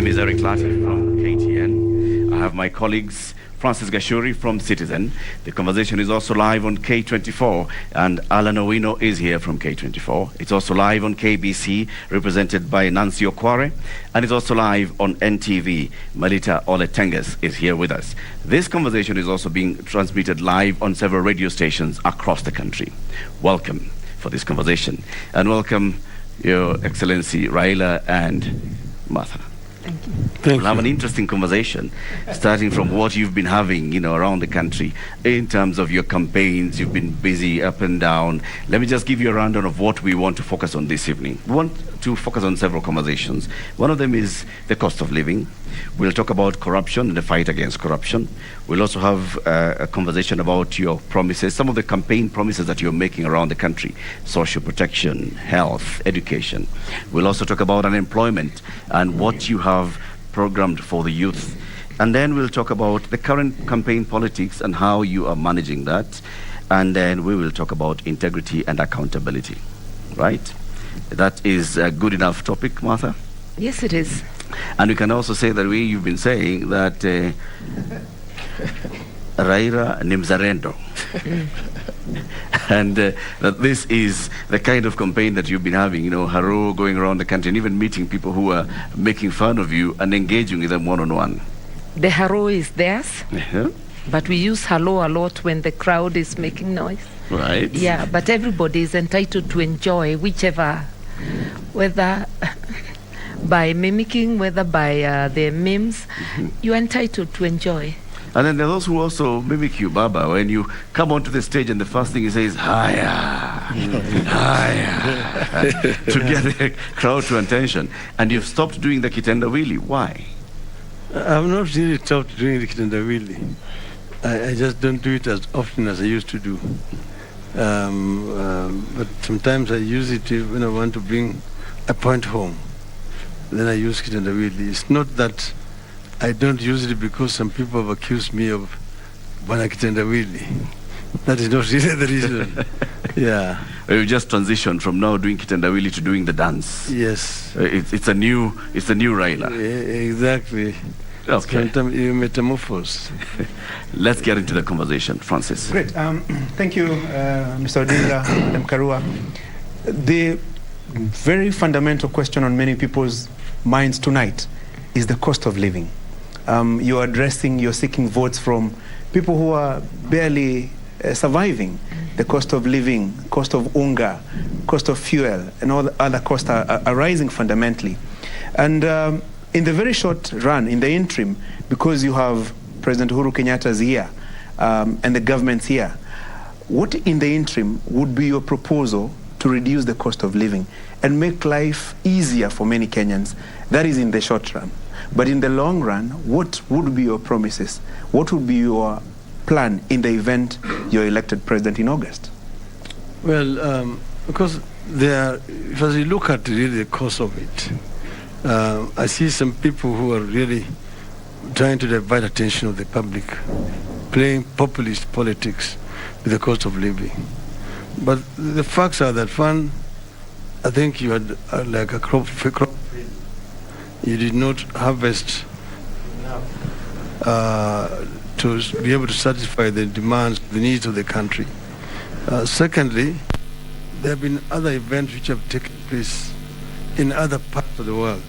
name is Eric Lati from KTN. I have my colleagues Francis Gashuri from Citizen. The conversation is also live on K24, and Alan Owino is here from K24. It's also live on KBC, represented by Nancy Okware, and it's also live on NTV. Melita Oletenges is here with us. This conversation is also being transmitted live on several radio stations across the country. Welcome for this conversation, and welcome Your Excellency Raila and Martha. Thank you. We'll have an interesting conversation, starting from what you've been having, around the country in terms of your campaigns. You've been busy up and down. Let me just give you a rundown of what we want to focus on this evening. We want to focus on several conversations. One of them is the cost of living. We'll talk about corruption and the fight against corruption. We'll also have a conversation about your promises, some of the campaign promises that you're making around the country: social protection, health, education. We'll also talk about unemployment and what you have programmed for the youth. And then we'll talk about the current campaign politics and how you are managing that. And then we will talk about integrity and accountability. Right? That is a good enough topic, Martha? Yes, it is. And we can also say that you've been saying that Raila ni mzalendo. And that this is the kind of campaign that you've been having, haro, going around the country and even meeting people who are making fun of you and engaging with them one-on-one. The haro is theirs, Uh-huh. but we use hello a lot when the crowd is making noise. Right. Yeah, but everybody is entitled to enjoy whichever, whether by mimicking, whether by their memes, you're entitled to enjoy. And then there are those who also mimic you, Baba. When you come onto the stage and the first thing he says, higher, higher, to get the crowd to attention. And you've stopped doing the kitendawili. Why? I've not really stopped doing the kitendawili. I just don't do it as often as I used to do. But sometimes I use it when I want to bring a point home. Then I use kitendawili. It's not that I don't use it because some people have accused me of bana kitendawili. That is not really the reason. Yeah. You just transitioned from now doing kitendawili to doing the dance. Yes. It's a new Raila. Exactly. Okay. Sometimes you metamorphose. Let's get into the conversation, Francis. Great. Thank you, Mr. Odinga, Madam Karua. The very fundamental question on many people's minds tonight is the cost of living. You're seeking votes from people who are barely surviving. The cost of living, cost of unga, cost of fuel, and all the other costs are rising fundamentally. And in the very short run, in the interim, because you have President Uhuru Kenyatta's here and the government's here, what in the interim would be your proposal to reduce the cost of living and make life easier for many Kenyans? That is in the short run. But in the long run, what would be your promises? What would be your plan in the event you're elected president in August? Well, because if you look at really the cost of it, I see some people who are really trying to divert attention of the public, playing populist politics with the cost of living. But the facts are that, one, I think you had like a crop failure. You did not harvest to be able to satisfy the demands, the needs of the country. Secondly, there have been other events which have taken place in other parts of the world,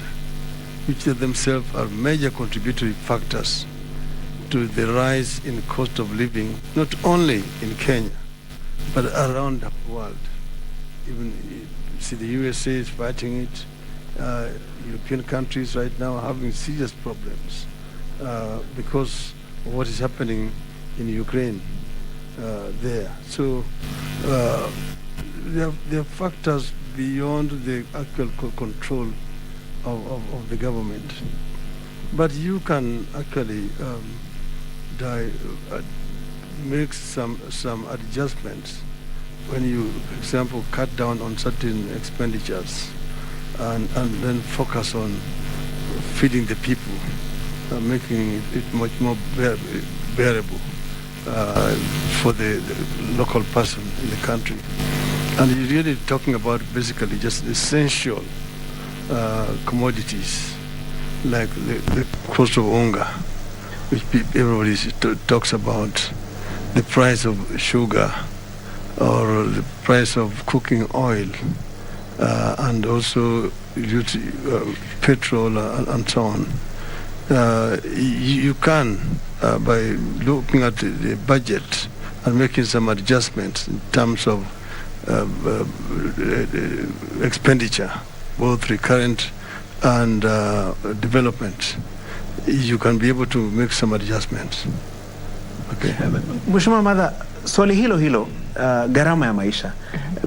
which themselves are major contributory factors to the rise in cost of living, not only in Kenya, but around the world. Even, see, the USA is fighting it. European countries right now are having serious problems because of what is happening in Ukraine there. So there are factors beyond the actual control of the government. But you can actually make some adjustments when you, for example, cut down on certain expenditures and then focus on feeding the people, making it much more bearable for the local person in the country. And you're really talking about basically just essential commodities like the cost of unga, which everybody talks about, the price of sugar, or the price of cooking oil, and also petrol and so on. You can, by looking at the budget and making some adjustments in terms of expenditure, both recurrent and development, you can be able to make some adjustments. Okay. Mheshimiwa Madha, swali hilo gharama ya maisha.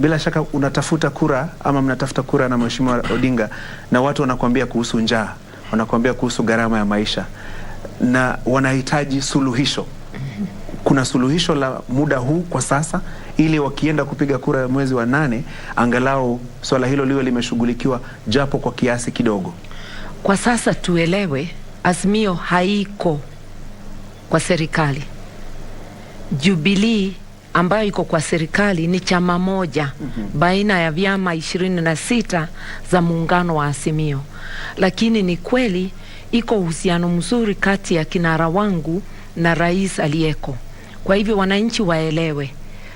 Bila shaka unatafuta kura ama mnatafuta kura na Mheshimiwa Odinga, na watu wanakuambia kuhusu njaa, wanakuambia kuhusu gharama ya maisha na wanahitaji suluhisho. Kuna suluhisho la muda huu kwa sasa, ili wakienda kupiga kura mwezi wa 8 angalau swala hilo liwe limeshughulikiwa japo kwa kiasi kidogo? Kwa sasa tuelewe, Azimio haiko kwa serikali. Jubilee ambayo iko kwa serikali ni chama moja baina ya vyama 26 za muungano wa Azimio. Lakini ni kweli iko uhusiano mzuri kati ya kinara wangu na rais aliyeko. Kwa hivyo wananchi waelewe,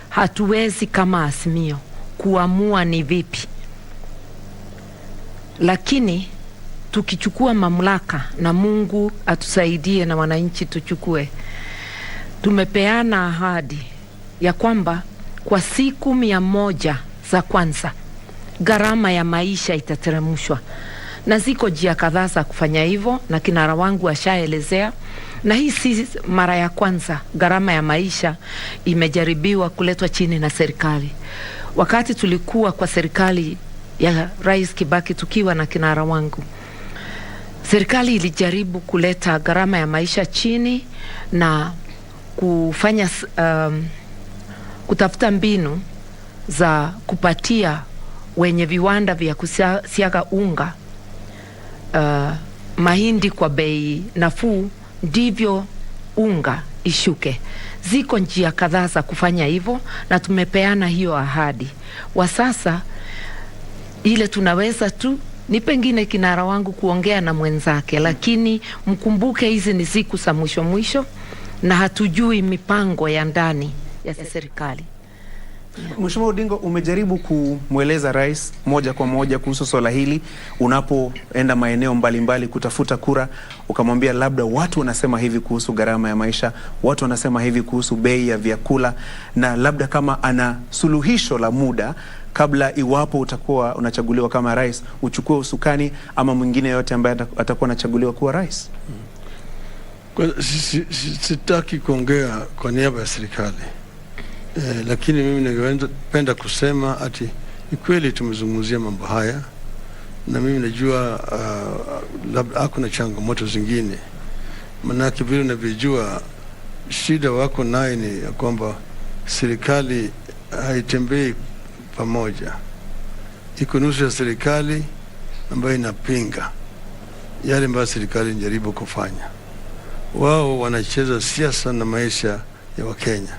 hatuwezi kama Azimio kuamua ni vipi. Lakini tukichukua mamlaka, na Mungu atusaidie na wananchi tuchukue, tumepeana ahadi ya kwamba kwa siku 100 za kwanza gharama ya maisha itateremshwa, na ziko njia kadhaa za kufanya hivyo, na kinara wangu ashaelezea. Na hii si mara ya kwanza gharama ya maisha imejaribiwa kuletwa chini na serikali. Wakati tulikuwa kwa serikali ya Rais Kibaki tukiwa na kinara wangu, serikali ilijaribu kuleta gharama ya maisha chini na kufanya kutafuta mbinu za kupatia wenye viwanda vya kusiaga unga mahindi kwa bei nafuu, ndivyo unga ishuke. Ziko njia kadhaa za kufanya hivyo, na tumepeana hiyo ahadi. Wa sasa ile tunaweza tu ni pengine kinara wangu kuongea na mwenzake, lakini mkumbuke hizi ni siku za mwisho na hatujui mipango ya ndani ya serikali. Mheshimiwa Odinga, umejaribu kumweleza rais moja kwa moja kuhusu swala hili unapoenda maeneo mbalimbali kutafuta kura, ukamwambia labda watu wanasema hivi kuhusu gharama ya maisha, watu wanasema hivi kuhusu bei ya vyakula, na labda kama ana suluhisho la muda kabla, iwapo utakuwa unachaguliwa kama rais, uchukue usukani ama mwingine yote ambaye atakuwa anachaguliwa kuwa rais? Sitaki kuongea kwa niaba ya serikali. Lakini mimi ningependa kusema ati ni kweli tumezungumzia mambo haya, na mimi najua labda hakuna changamoto zingine. Manake vile unavyojua, shida wako naye ni ya kwamba serikali haitembei pamoja. Iko nusu ya serikali ambayo inapinga yale ambayo serikali inajaribu kufanya. Wao wanacheza siasa na maisha ya Wakenya.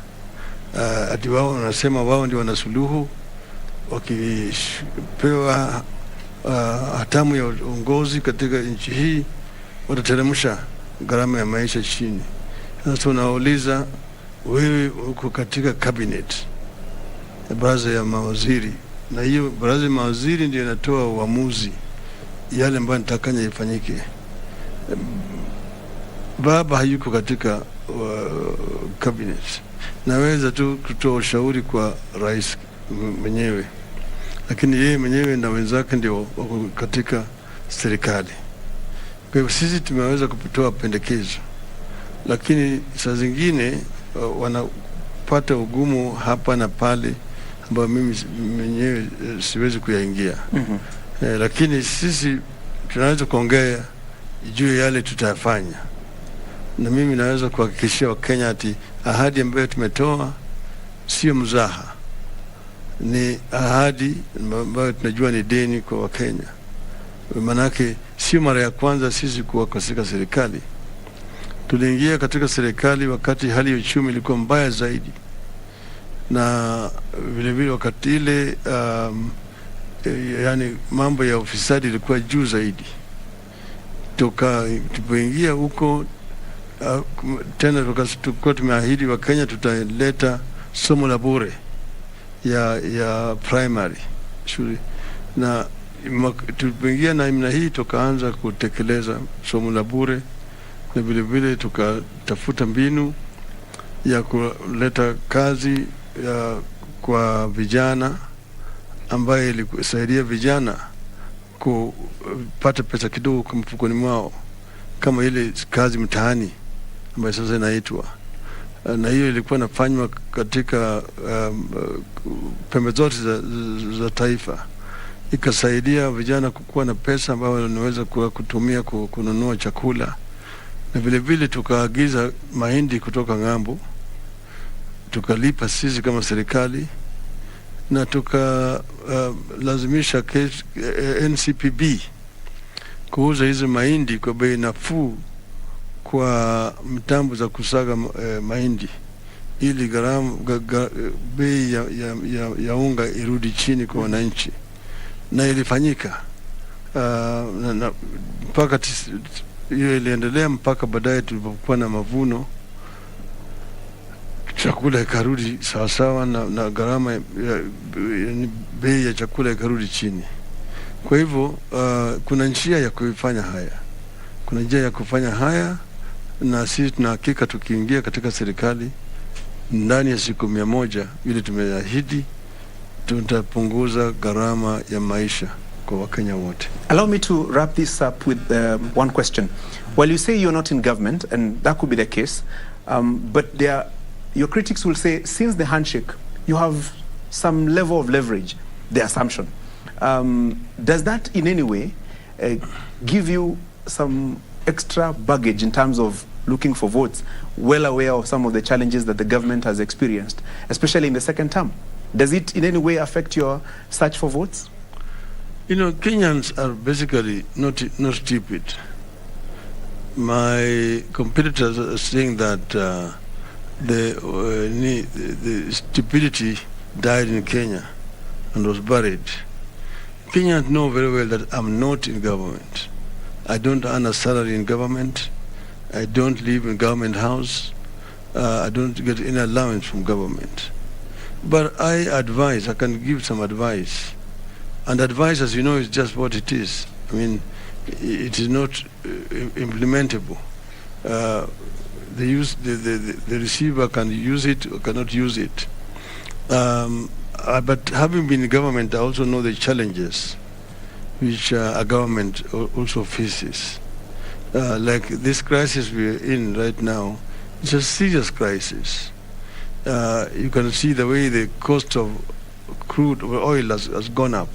Ati wao wanasema wao ndio wanasuluhu, wakipewa hatamu ya uongozi katika nchi hii watateremsha gharama ya maisha chini. Sasa unauliza, wewe uko katika cabinet, baraza ya mawaziri, na hiyo baraza ya mawaziri ndio inatoa uamuzi yale ambayo nitakanya ifanyike. Baba hayuko katika cabinet. Naweza tu kutoa ushauri kwa rais mwenyewe, lakini yeye mwenyewe na wenzake ndio wako katika serikali. Kwa hivyo sisi tumeweza kutoa pendekezo, lakini saa zingine wanapata ugumu hapa na pale ambao mimi mwenyewe siwezi kuyaingia. Lakini sisi tunaweza kuongea juu yale tutafanya, na mimi naweza kuhakikishia Wakenya ati ahadi ambayo tumetoa sio mzaha, ni ahadi ambayo tunajua ni deni kwa Wakenya. Manake sio mara ya kwanza sisi kuwa katika serikali. Tuliingia katika serikali wakati hali ya uchumi ilikuwa mbaya zaidi, na vile vile wakati ile yani mambo ya ufisadi ilikuwa juu zaidi. tupoingia huko tena tulikuwa tumeahidi wa Kenya tutaleta somo la bure ya primary shule, na tulipoingia na imna hii tukaanza kutekeleza somo la bure, na vile vile tukatafuta mbinu ya kuleta kazi kwa vijana ambaye ilisaidia vijana kupata pesa kidogo kwa mfukoni mwao, kama ile kazi mtaani ambayo sasa inaitwa, na hiyo ilikuwa nafanywa katika pembe zote za taifa, ikasaidia vijana kukuwa na pesa ambayo wanaweza kutumia kununua chakula, na vile vile tukaagiza mahindi kutoka ng'ambo, tukalipa sisi kama serikali, na tukalazimisha NCPB kuuza hizo mahindi kwa bei nafuu kwa mtambo za kusaga mahindi, ili bei ya unga irudi chini kwa wananchi, na ilifanyika mpaka hiyo iliendelea mpaka baadaye tulipokuwa na mavuno, chakula ikarudi sawasawa na gharama bei ya chakula ikarudi chini. Kwa hivyo kuna njia ya kufanya haya, na sisi tuna hakika tukiingia katika serikali ndani ya siku 100 ili tumeahidi, tutapunguza gharama ya maisha kwa Wakenya wote. Allow me to wrap this up with one question. While you say you're not in government, and that could be the case, but your critics will say, since the handshake, you have some level of leverage, the assumption. Does that in any way give you some extra baggage in terms of looking for votes, well aware of some of the challenges that the government has experienced, especially in the second term? Does it in any way affect your search for votes? You know, Kenyans are basically not stupid. My competitors are saying that the stupidity died in Kenya and was buried. Kenyans know very well that I'm not in government. I don't earn a salary in government. I don't live in government house. I don't get any allowance from government. But I can give some advice. And advice, as you know, is just what it is. I mean, it is not implementable. The receiver can use it or cannot use it. But having been in government, I also know the challenges which a government also faces. Like this crisis we're in right now, it's a serious crisis. You can see the way the cost of crude oil has gone up.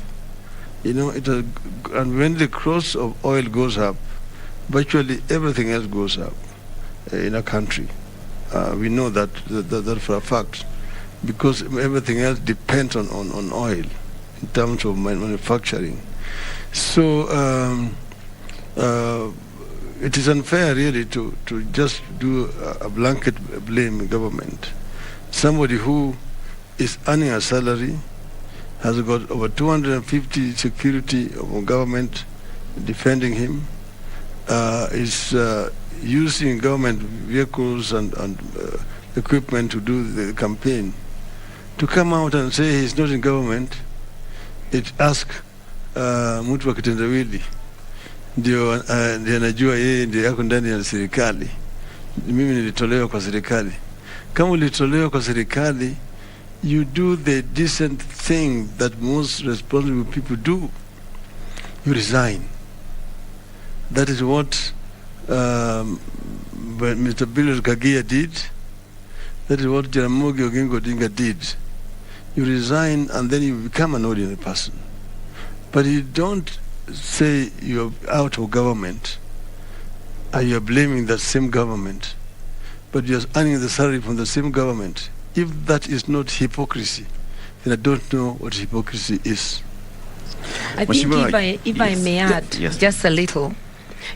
You know, and when the cost of oil goes up, virtually everything else goes up in a country. We know that for a fact, because everything else depends on oil in terms of manufacturing. So it is unfair really to just do a blanket blame government. Somebody who is earning a salary, has got over 250 security of government defending him, is using government vehicles and equipment to do the campaign. To come out and say he's not in government, it asks mtu wa kitendawili ndio anajua yeye ndio yako ndani ya serikali. Mimi nilitolewa kwa serikali. Kama ulitolewa kwa serikali, you do the decent thing that most responsible people do. You resign. That is what Mr. Billy Kagia did. That is what Jaramogi Oginga Odinga did. You resign and then you become an ordinary person. But you don't say you're out of government and you're blaming that same government, but you're earning the salary from the same government. If that is not hypocrisy, then I don't know what hypocrisy is. I think if I may add just a little,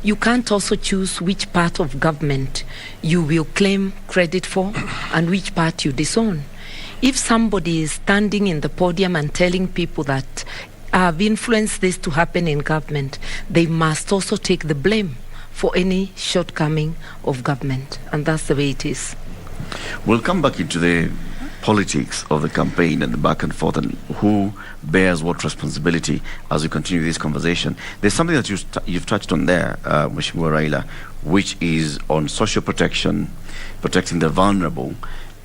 you can't also choose which part of government you will claim credit for and which part you disown. If somebody is standing in the podium and telling people that I've influenced this to happen in government, they must also take the blame for any shortcoming of government. And that's the way it is. We'll come back into the politics of the campaign and the back and forth and who bears what responsibility as we continue this conversation. There's something that you've touched on there, Mheshimiwa Raila, which is on social protection, protecting the vulnerable,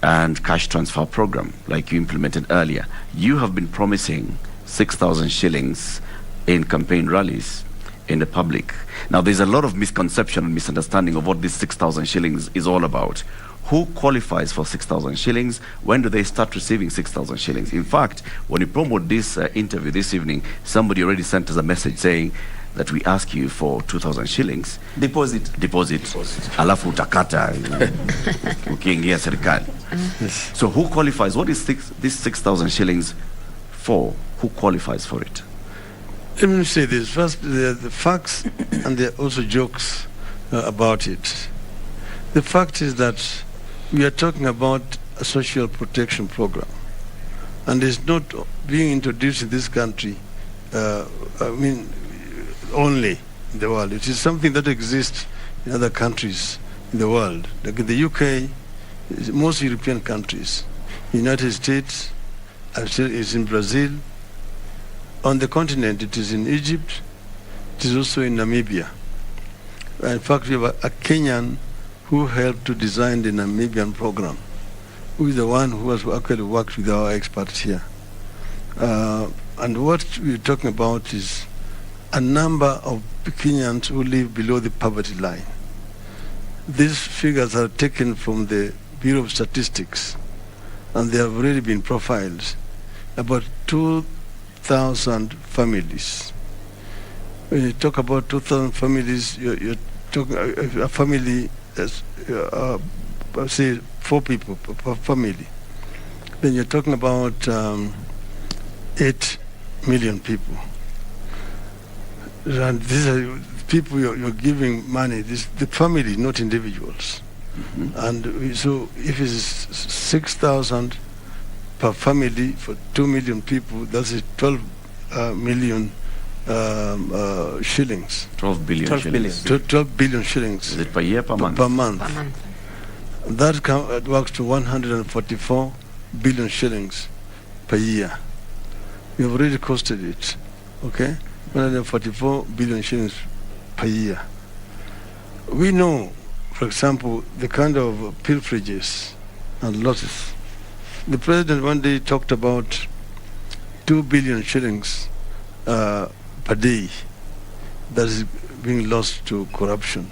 and cash transfer program, like you implemented earlier. You have been promising 6,000 shillings in campaign rallies in the public. Now, there's a lot of misconception and misunderstanding of what this 6,000 shillings is all about. Who qualifies for 6,000 shillings? When do they start receiving 6,000 shillings? In fact, when you promote this interview this evening, somebody already sent us a message saying that we ask you for 2,000 shillings. Deposit. Alafu utakata ukiingia serikali. So who qualifies? What is this 6,000 shillings for? Who qualifies for it? Let me say this. First, there are the facts and there are also jokes about it. The fact is that we are talking about a social protection program, and it's not being introduced in this country, only in the world. It is something that exists in other countries in the world, like in the UK, most European countries, United States, it's in Brazil. On the continent, it is in Egypt. It is also in Namibia. In fact, we have a Kenyan who helped to design the Namibian program, who is the one who has actually worked with our experts here. And what we're talking about is a number of Kenyans who live below the poverty line. These figures are taken from the Bureau of Statistics, and they have already been profiled. About 2,000 families. When you talk about 2,000 families, you're talking a family, say 4 people per family. Then you're talking about 8 million people. And these are people you're giving money. The family, not individuals. Mm-hmm. And so if it's 6,000 per family for 2 million people, that's 12 million shillings. 12 billion shillings. 12 billion shillings. Is it per year, per month? Per month. That works to 144 billion shillings per year. We have already costed it, okay? 144 billion shillings per year. We know, for example, the kind of pilferages and losses. The president one day talked about 2 billion shillings per day that is being lost to corruption.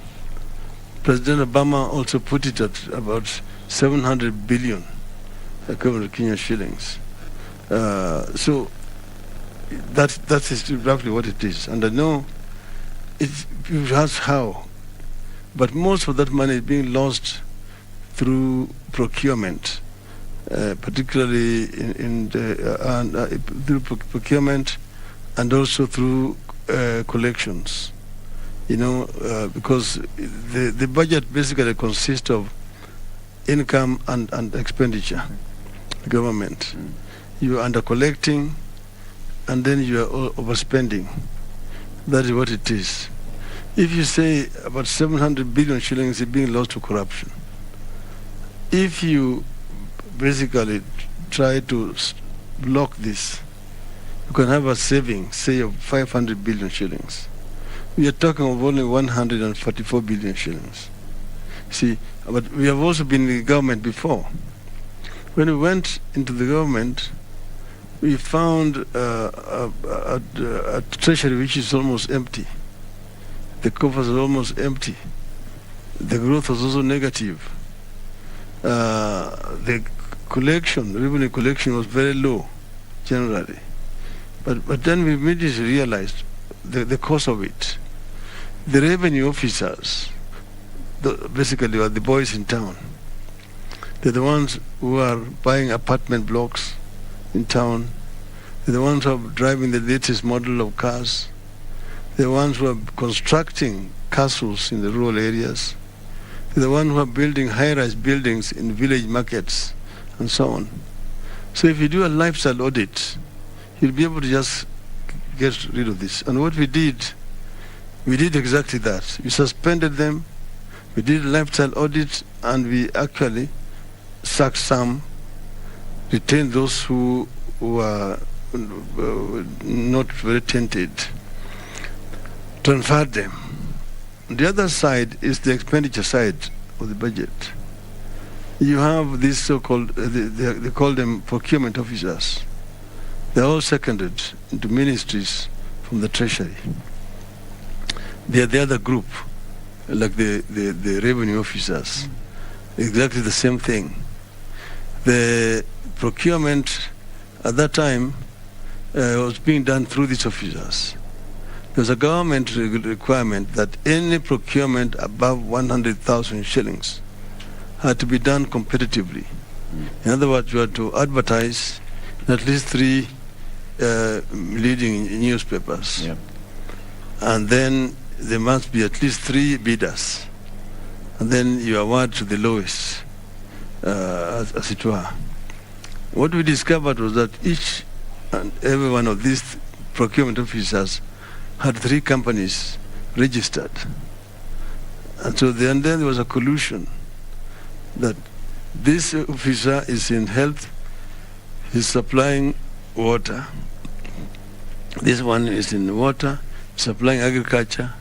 President Obama also put it at about 700 billion equivalent Kenyan shillings. So that is roughly what it is. And I know you ask how, but most of that money is being lost through procurement, particularly through procurement and also through collections. Because the budget basically consists of income and expenditure, government. You are under collecting, and then you are overspending. That is what it is. If you say about 700 billion shillings is being lost to corruption, if you basically try to block this, you can have a saving, say, of 500 billion shillings. We are talking of only 144 billion shillings. See, but we have also been in the government before. When we went into the government, we found a treasury which is almost empty. The coffers are almost empty. The growth was also negative. The revenue collection was very low, generally. But then we immediately realized the cause of it. The revenue officers, basically, are the boys in town. They're the ones who are buying apartment blocks in town. They're the ones who are driving the latest model of cars. They're the ones who are constructing castles in the rural areas. They're the ones who are building high-rise buildings in village markets and so on. So if you do a lifestyle audit, you'll be able to just get rid of this. And what we did, We did exactly that. We suspended them, we did a lifestyle audit, and we actually sacked some, retained those who were not very tainted, transferred them. The other side is the expenditure side of the budget. You have these so-called, they call them procurement officers. They're all seconded into ministries from the treasury. They are the other group, like the revenue officers. Exactly the same thing. The procurement at that time was being done through these officers. There's a government requirement that any procurement above 100,000 shillings had to be done competitively. In other words, you had to advertise in at least 3 leading newspapers. Yeah. And then there must be at least 3 bidders. And then you award to the lowest, as it were. What we discovered was that each and every one of these procurement officers had 3 companies registered. And so then there was a collusion that this officer is in health, he's supplying water. This one is in water, supplying agriculture.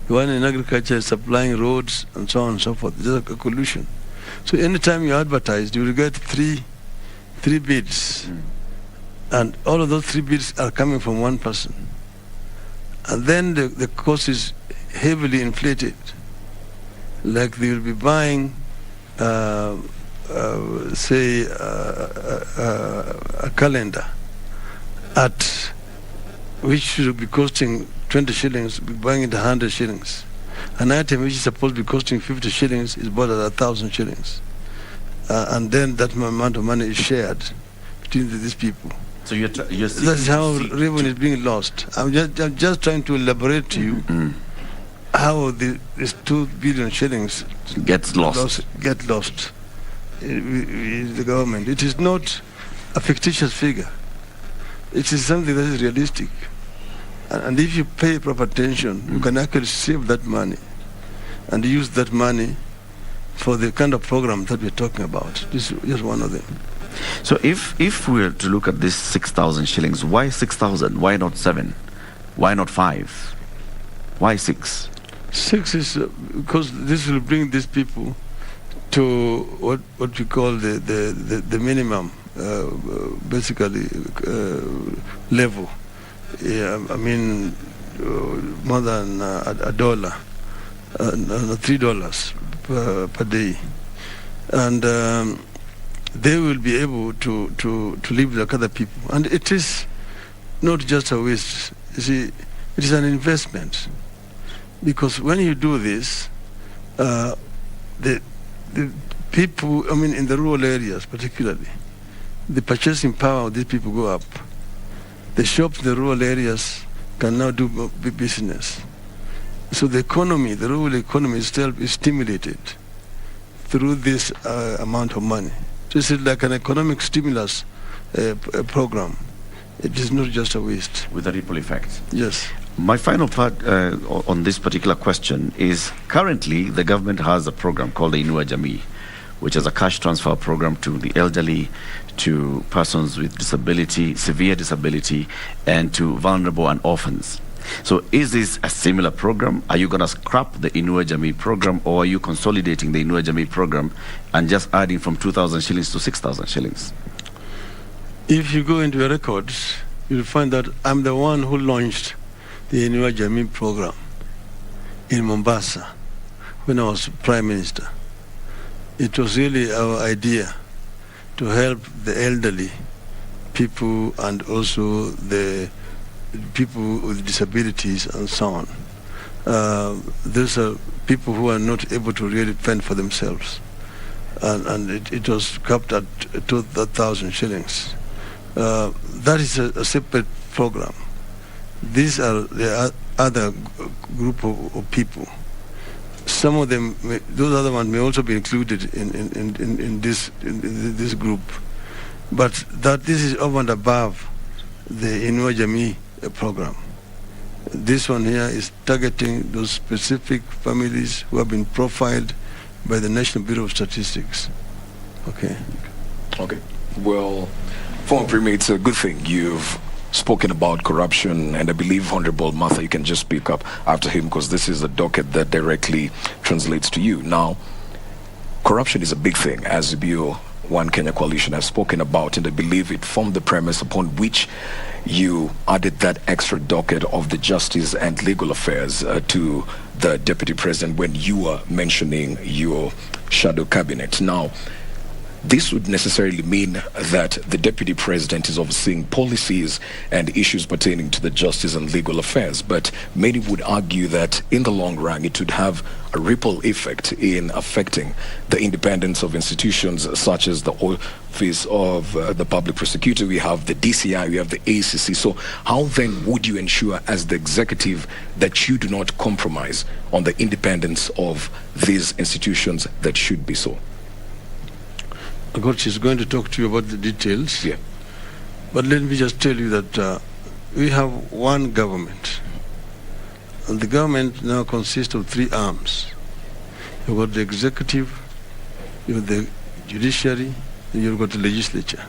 The one in agriculture is supplying roads, and so on and so forth. There's a collusion. So anytime you advertise, you will get three bids. And all of those 3 bids are coming from one person. And then the cost is heavily inflated. Like they will be buying, say, a calendar at which should be costing 20 shillings, be buying it 100 shillings. An item which is supposed to be costing 50 shillings is bought at 1,000 shillings. And then that amount of money is shared between these people. So you're that's how revenue is being lost. I'm just trying to elaborate to you how this 2 billion shillings get lost in the government. It is not a fictitious figure. It is something that is realistic. And if you pay proper attention, you can actually save that money and use that money for the kind of program that we're talking about. This is just one of them. So if we were to look at this 6,000 shillings, why 6,000? Why not 7? Why not 5? Why 6? 6 is because this will bring these people to what we call the minimum, basically level. Yeah, I mean more than $1, $3 per day, and they will be able to live like other people. And it is not just a waste. You see, it is an investment, because when you do this, the people, I mean, in the rural areas particularly, the purchasing power of these people go up. The shops in the rural areas can now do business. So the economy, the rural economy itself is stimulated through this amount of money. So it's like an economic stimulus program. It is not just a waste. With a ripple effect. Yes. My final part on this particular question is, currently the government has a program called the Inua Jamii, which is a cash transfer program to the elderly, to persons with disability, severe disability, and to vulnerable and orphans. So is this a similar program? Are you going to scrap the Inua Jamii program, or are you consolidating the Inua Jamii program and just adding from 2,000 shillings to 6,000 shillings? If you go into your records, you'll find that I'm the one who launched the Inua Jamii program in Mombasa when I was Prime Minister. It was really our idea to help the elderly people and also the people with disabilities and so on. Those are people who are not able to really fend for themselves. And it was capped at 2,000 shillings. That is a separate program. These are the other group of people. Some of them, those other ones may also be included in this group. But that this is over and above the Inua Jamii program. This one here is targeting those specific families who have been profiled by the National Bureau of Statistics. Okay. Okay. Well, former Premier, it's a good thing you've spoken about corruption, and I believe Honorable Martha, you can just speak up after him because this is a docket that directly translates to you. Now, corruption is a big thing, as the One Kenya Coalition has spoken about, and I believe it formed the premise upon which you added that extra docket of the Justice and Legal Affairs to the Deputy President when you were mentioning your shadow cabinet. Now, this would necessarily mean that the Deputy President is overseeing policies and issues pertaining to the Justice and Legal Affairs, but many would argue that in the long run it would have a ripple effect in affecting the independence of institutions such as the Office of the Public Prosecutor. We have the DCI, we have the ACC. So how then would you ensure as the executive that you do not compromise on the independence of these institutions that should be so? God, she's going to talk to you about the details. Yeah. But let me just tell you that we have one government. And the government now consists of three arms. You've got the executive, you've got the judiciary, and you've got the legislature.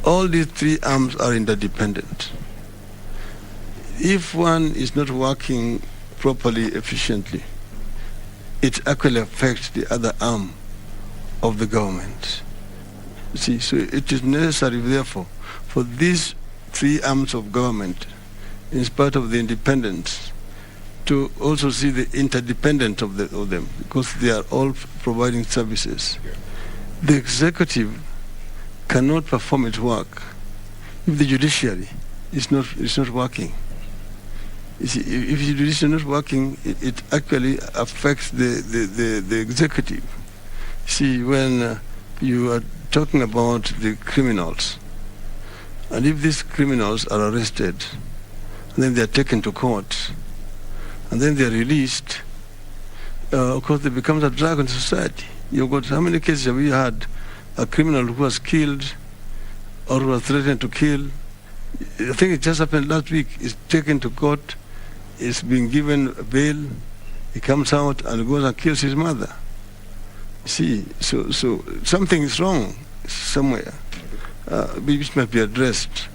All these three arms are interdependent. If one is not working properly, efficiently, it actually affects the other arm of the government. See, so it is necessary, therefore, for these three arms of government, in spite of the independence, to also see the interdependence of them, because they are all providing services. Yeah. The executive cannot perform its work if the judiciary is not working. You see, if the judiciary is not working, it actually affects the executive. See, when you are talking about the criminals, and if these criminals are arrested, and then they are taken to court, and then they are released, of course they become a drag on society. You've got, how many cases have we had? A criminal who was killed or who was threatened to kill. I think it just happened last week. Is taken to court, is being given bail, he comes out and goes and kills his mother. See, so something is wrong somewhere, which must be addressed.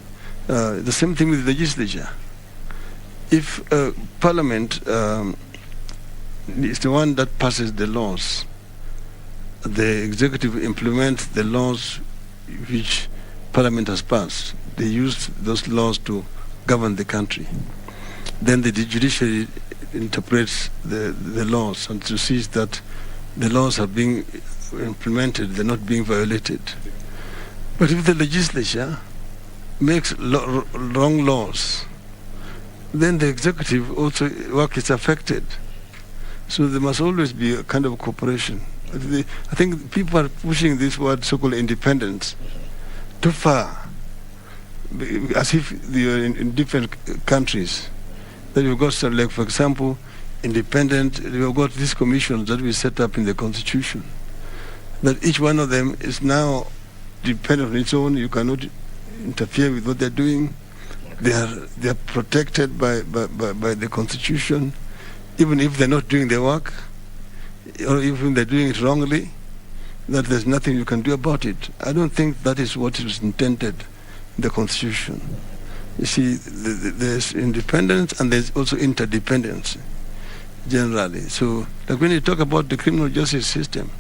The same thing with the legislature. If Parliament is the one that passes the laws, the executive implements the laws which Parliament has passed. They use those laws to govern the country. Then the judiciary interprets the laws and to see that the laws are being implemented, they're not being violated. But if the legislature makes wrong laws, then the executive also work is affected. So there must always be a kind of cooperation. I think people are pushing this word so-called independence too far, as if they are in different countries. That you've got, like for example, independent, we've got these commissions that we set up in the Constitution, that each one of them is now dependent on its own. You cannot interfere with what they're doing. They are protected by the Constitution, even if they're not doing their work, or even they're doing it wrongly, that there's nothing you can do about it. I don't think that is what is intended in the Constitution. You see, there's independence and there's also interdependence, generally. So, like when you talk about the criminal justice system,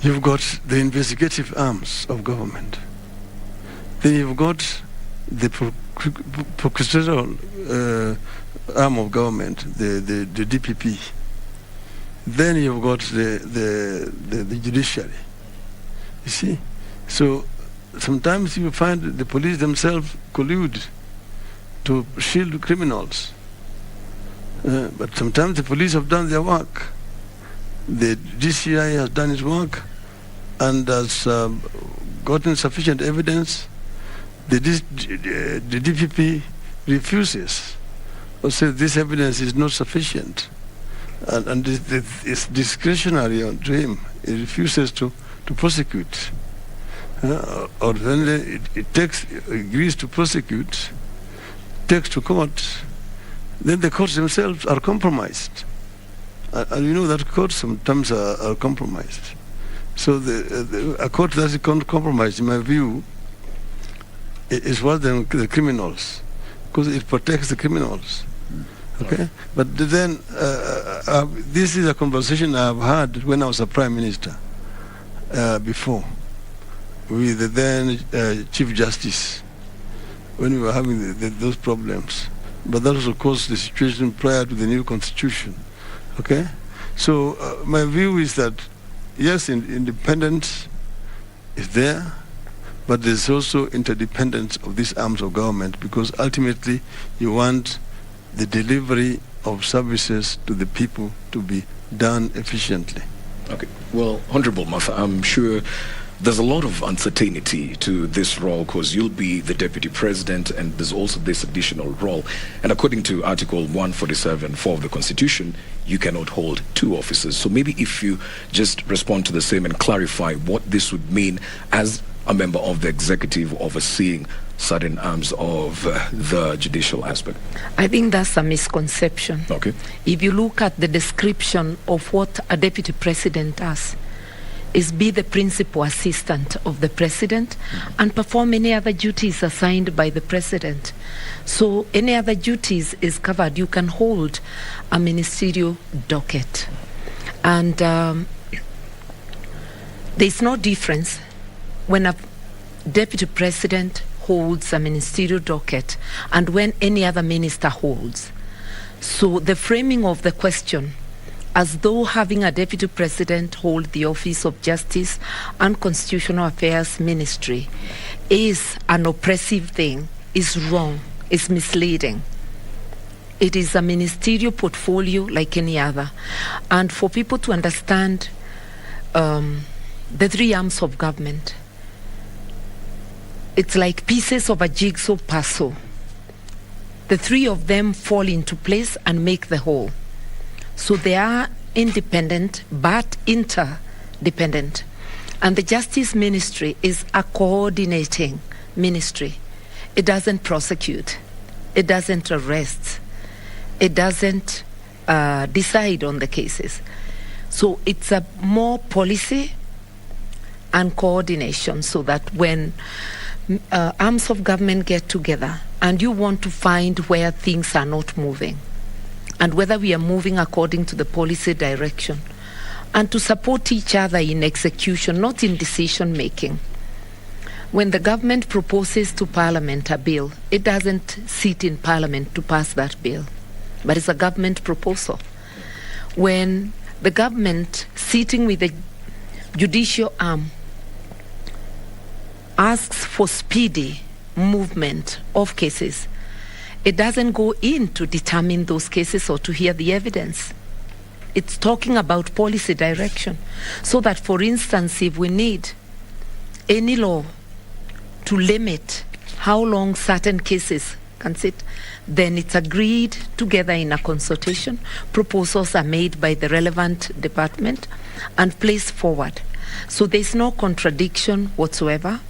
you've got the investigative arms of government. Then you've got the procedural arm of government, the DPP. Then you've got the judiciary. You see? So sometimes you find the police themselves collude to shield criminals. But sometimes the police have done their work. The DCI has done its work and has gotten sufficient evidence. The DPP refuses or says this evidence is not sufficient. And it's discretionary to him. He refuses to prosecute. Or then it agrees to prosecute, takes to court, then the courts themselves are compromised. And you know that courts sometimes are compromised. So a court that is compromised, in my view, is worse than the criminals, because it protects the criminals. Okay? But then, this is a conversation I've had when I was a prime minister before, with the then Chief Justice, when we were having those problems. But that was, of course, the situation prior to the new constitution. Okay? So my view is that, yes, independence is there, but there's also interdependence of these arms of government, because ultimately you want the delivery of services to the people to be done efficiently. Okay. Well, Honorable Martha, I'm sure there's a lot of uncertainty to this role, because you'll be the deputy president, and there's also this additional role. And according to Article 147(4) of the Constitution, you cannot hold two offices. So maybe if you just respond to the same and clarify what this would mean as a member of the executive overseeing certain arms of the judicial aspect. I think that's a misconception. Okay. If you look at the description of what a deputy president does, is be the principal assistant of the president and perform any other duties assigned by the president. So any other duties is covered. You can hold a ministerial docket. And there's no difference when a deputy president holds a ministerial docket and when any other minister holds. So the framing of the question, as though having a deputy president hold the office of Justice and Constitutional Affairs Ministry is an oppressive thing, is wrong, is misleading. It is a ministerial portfolio like any other. And for people to understand the three arms of government, it's like pieces of a jigsaw puzzle. The three of them fall into place and make the whole. So they are independent but interdependent. And the Justice Ministry is a coordinating ministry. It doesn't prosecute. It doesn't arrest. It doesn't decide on the cases. So it's a more policy and coordination, so that when arms of government get together and you want to find where things are not moving and whether we are moving according to the policy direction, and to support each other in execution, not in decision making. When the government proposes to Parliament a bill, it doesn't sit in Parliament to pass that bill, but it's a government proposal. When the government, sitting with the judicial arm, asks for speedy movement of cases, it doesn't go in to determine those cases or to hear the evidence. It's talking about policy direction. So that, for instance, if we need any law to limit how long certain cases can sit, then it's agreed together in a consultation. Proposals are made by the relevant department and placed forward. So there's no contradiction whatsoever.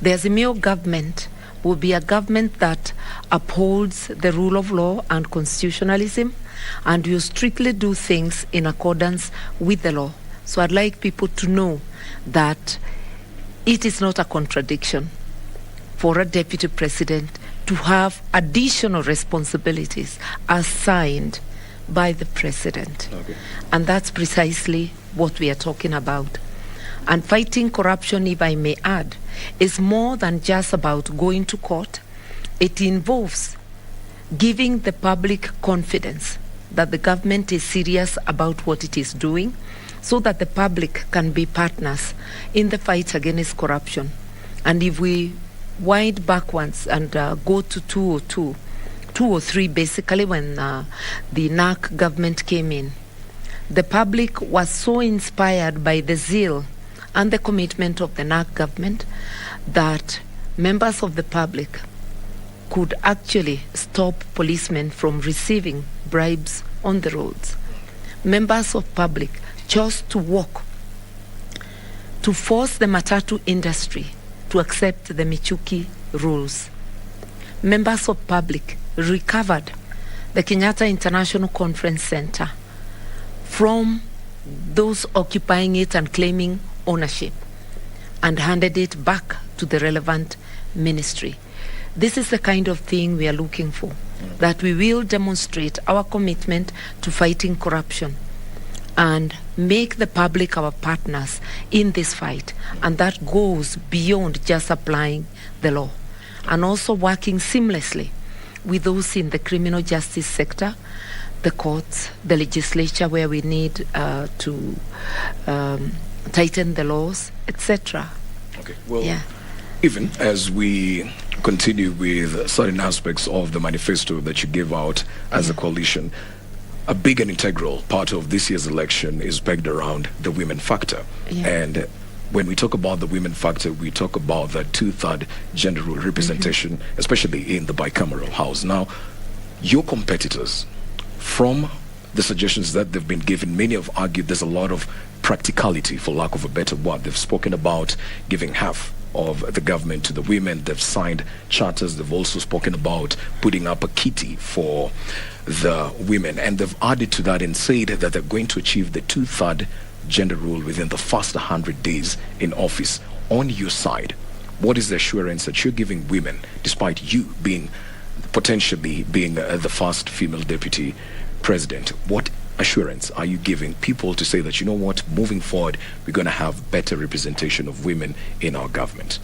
The Azimio government will be a government that upholds the rule of law and constitutionalism, and you strictly do things in accordance with the law. So I'd like people to know that it is not a contradiction for a deputy president to have additional responsibilities assigned by the president. Okay. And that's precisely what we are talking about. And fighting corruption, if I may add, is more than just about going to court. It involves giving the public confidence that the government is serious about what it is doing, so that the public can be partners in the fight against corruption. And if we wind backwards and go to 203, basically, when the NAC government came in, the public was so inspired by the zeal and the commitment of the NAC government that members of the public could actually stop policemen from receiving bribes on the roads. Members of public chose to walk to force the matatu industry to accept the Michuki rules. members of public recovered the Kenyatta International Conference Center from those occupying it and claiming ownership and handed it back to the relevant ministry. This is the kind of thing we are looking for, that we will demonstrate our commitment to fighting corruption and make the public our partners in this fight. And that goes beyond just applying the law, and also working seamlessly with those in the criminal justice sector, the courts, the legislature, where we need to tighten the laws, etc. Okay, well, even as we continue with certain aspects of the manifesto that you gave out as a coalition, a big and integral part of this year's election is pegged around the women factor. And when we talk about the women factor, we talk about the 2/3 gender role representation, especially in the bicameral house. Now, your competitors, from the suggestions that they've been given, many have argued there's a lot of practicality, for lack of a better word. They've spoken about giving half of the government to the women. They've signed charters. They've also spoken about putting up a kitty for the women. And they've added to that and said that they're going to achieve the 2/3 gender rule within the first 100 days in office. On your side, what is the assurance that you're giving women, despite you being potentially being the first female deputy president? What assurance are you giving people to say that, you know what, moving forward, we're going to have better representation of women in our government?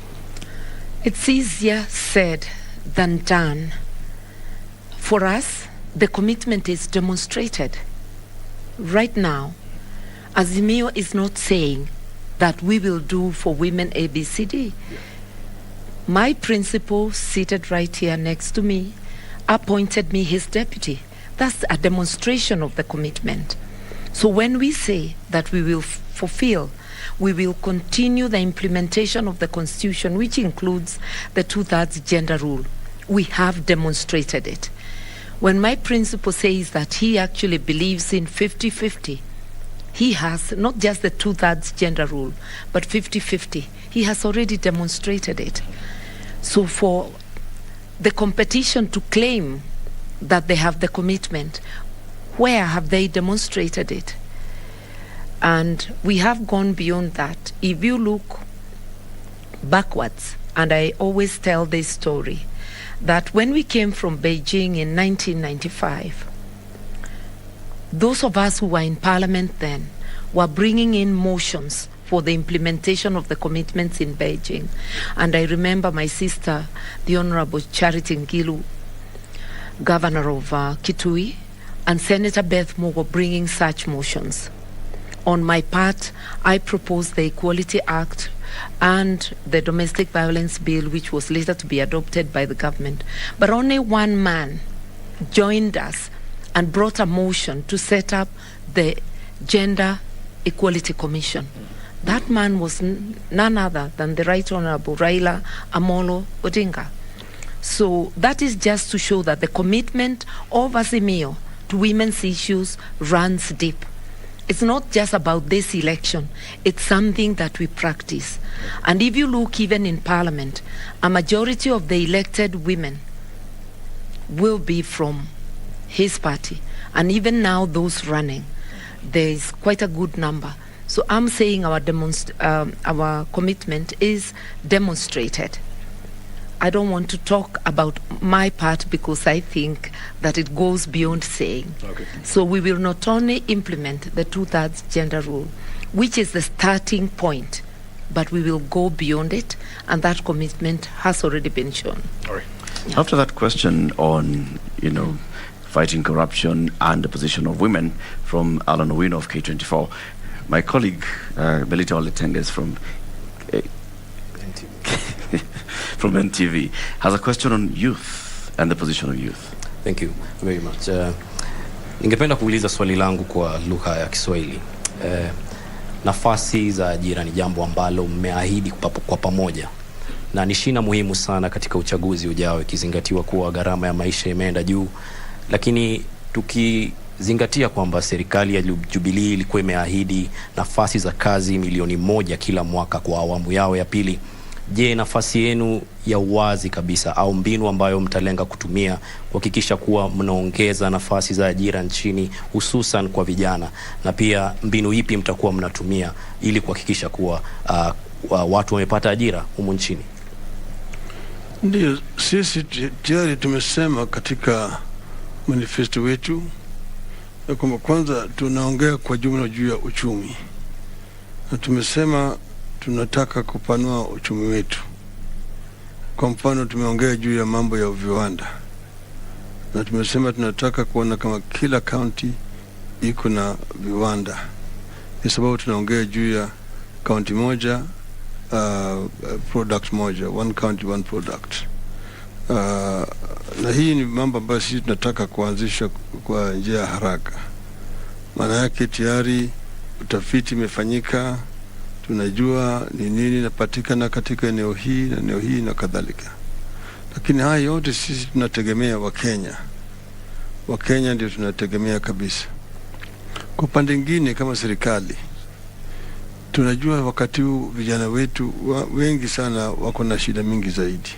It's easier said than done. For us, the commitment is demonstrated. Right now, Azimio is not saying that we will do for women ABCD. My principal, seated right here next to me, appointed me his deputy. That's a demonstration of the commitment. So when we say that we will fulfill, we will continue the implementation of the Constitution, which includes the 2/3 gender rule, we have demonstrated it. When my principal says that he actually believes in 50-50, he has not just the 2/3 gender rule, but 50-50. He has already demonstrated it. So for the competition to claim that they have the commitment, where have they demonstrated it? And we have gone beyond that. If you look backwards, and I always tell this story, that when we came from Beijing in 1995, those of us who were in parliament then were bringing in motions for the implementation of the commitments in Beijing. And I remember my sister, the Honorable Charity Ngilu, Governor of Kitui, and Senator Beth Mogo bringing such motions. On my part, I proposed the Equality Act and the Domestic Violence Bill, which was later to be adopted by the government. But only one man joined us and brought a motion to set up the Gender Equality Commission. That man was none other than the Right Honorable Raila Amolo Odinga. So that is just to show that the commitment of Azimio to women's issues runs deep. It's not just about this election, it's something that we practice. And if you look even in Parliament, a majority of the elected women will be from his party. And even now those running, there is quite a good number. So I'm saying our commitment is demonstrated. I don't want to talk about my part because I think that it goes beyond saying. Okay. So we will not only implement the 2/3 gender rule, which is the starting point, but we will go beyond it, and that commitment has already been shown. All right. Yeah. After that question on, fighting corruption and the position of women from Alan Owino of K24, my colleague, Belita Oletenges from from NTV, has a question on youth and the position of youth. Thank you very much. Ningependa kuuliza swali langu kwa lugha ya Kiswahili. Nafasi za ajira ni jambo ambalo mmeahidi kwa pamoja, na ni shina muhimu sana katika uchaguzi ujao, ikizingatiwa kuwa gharama ya maisha imeenda juu. Lakini tukizingatia kwamba serikali ya Jubilee ilikuwa imeahidi nafasi za kazi milioni 1 kila mwaka kwa awamu yao ya pili, Je, nafasi yenu ya uwazi kabisa au mbinu ambayo mtalenga kutumia kuhakikisha kuwa mnaongeza nafasi za ajira nchini hususan kwa vijana, na pia mbinu ipi mtakuwa mnatumia ili kuhakikisha kuwa watu wamepata ajira humu nchini? Ndio, sisi tayari tumesema katika manifesto wetu ya kwamba kwanza tunaongea kwa jumla juu ya uchumi, na tumesema tunataka kupanua uchumi wetu. Kwa mfano tumeongea juu ya mambo ya viwanda, na tumesema tunataka kuona kama kila county iko na viwanda. Kwa sababu tunaongea juu ya county moja, product moja, one county one product. Na hii ni mambo ambayo sisi tunataka kuanzisha kwa njia ya haraka. Maana yake tayari utafiti imefanyika, tunajua ni nini inapatikana katika eneo hii na eneo hii na kadhalika. Lakini haya yote sisi tunategemea Wakenya ndio tunategemea kabisa. Kwa upande mwingine kama serikali, tunajua wakati huu vijana wetu wengi sana wako na shida mingi zaidi,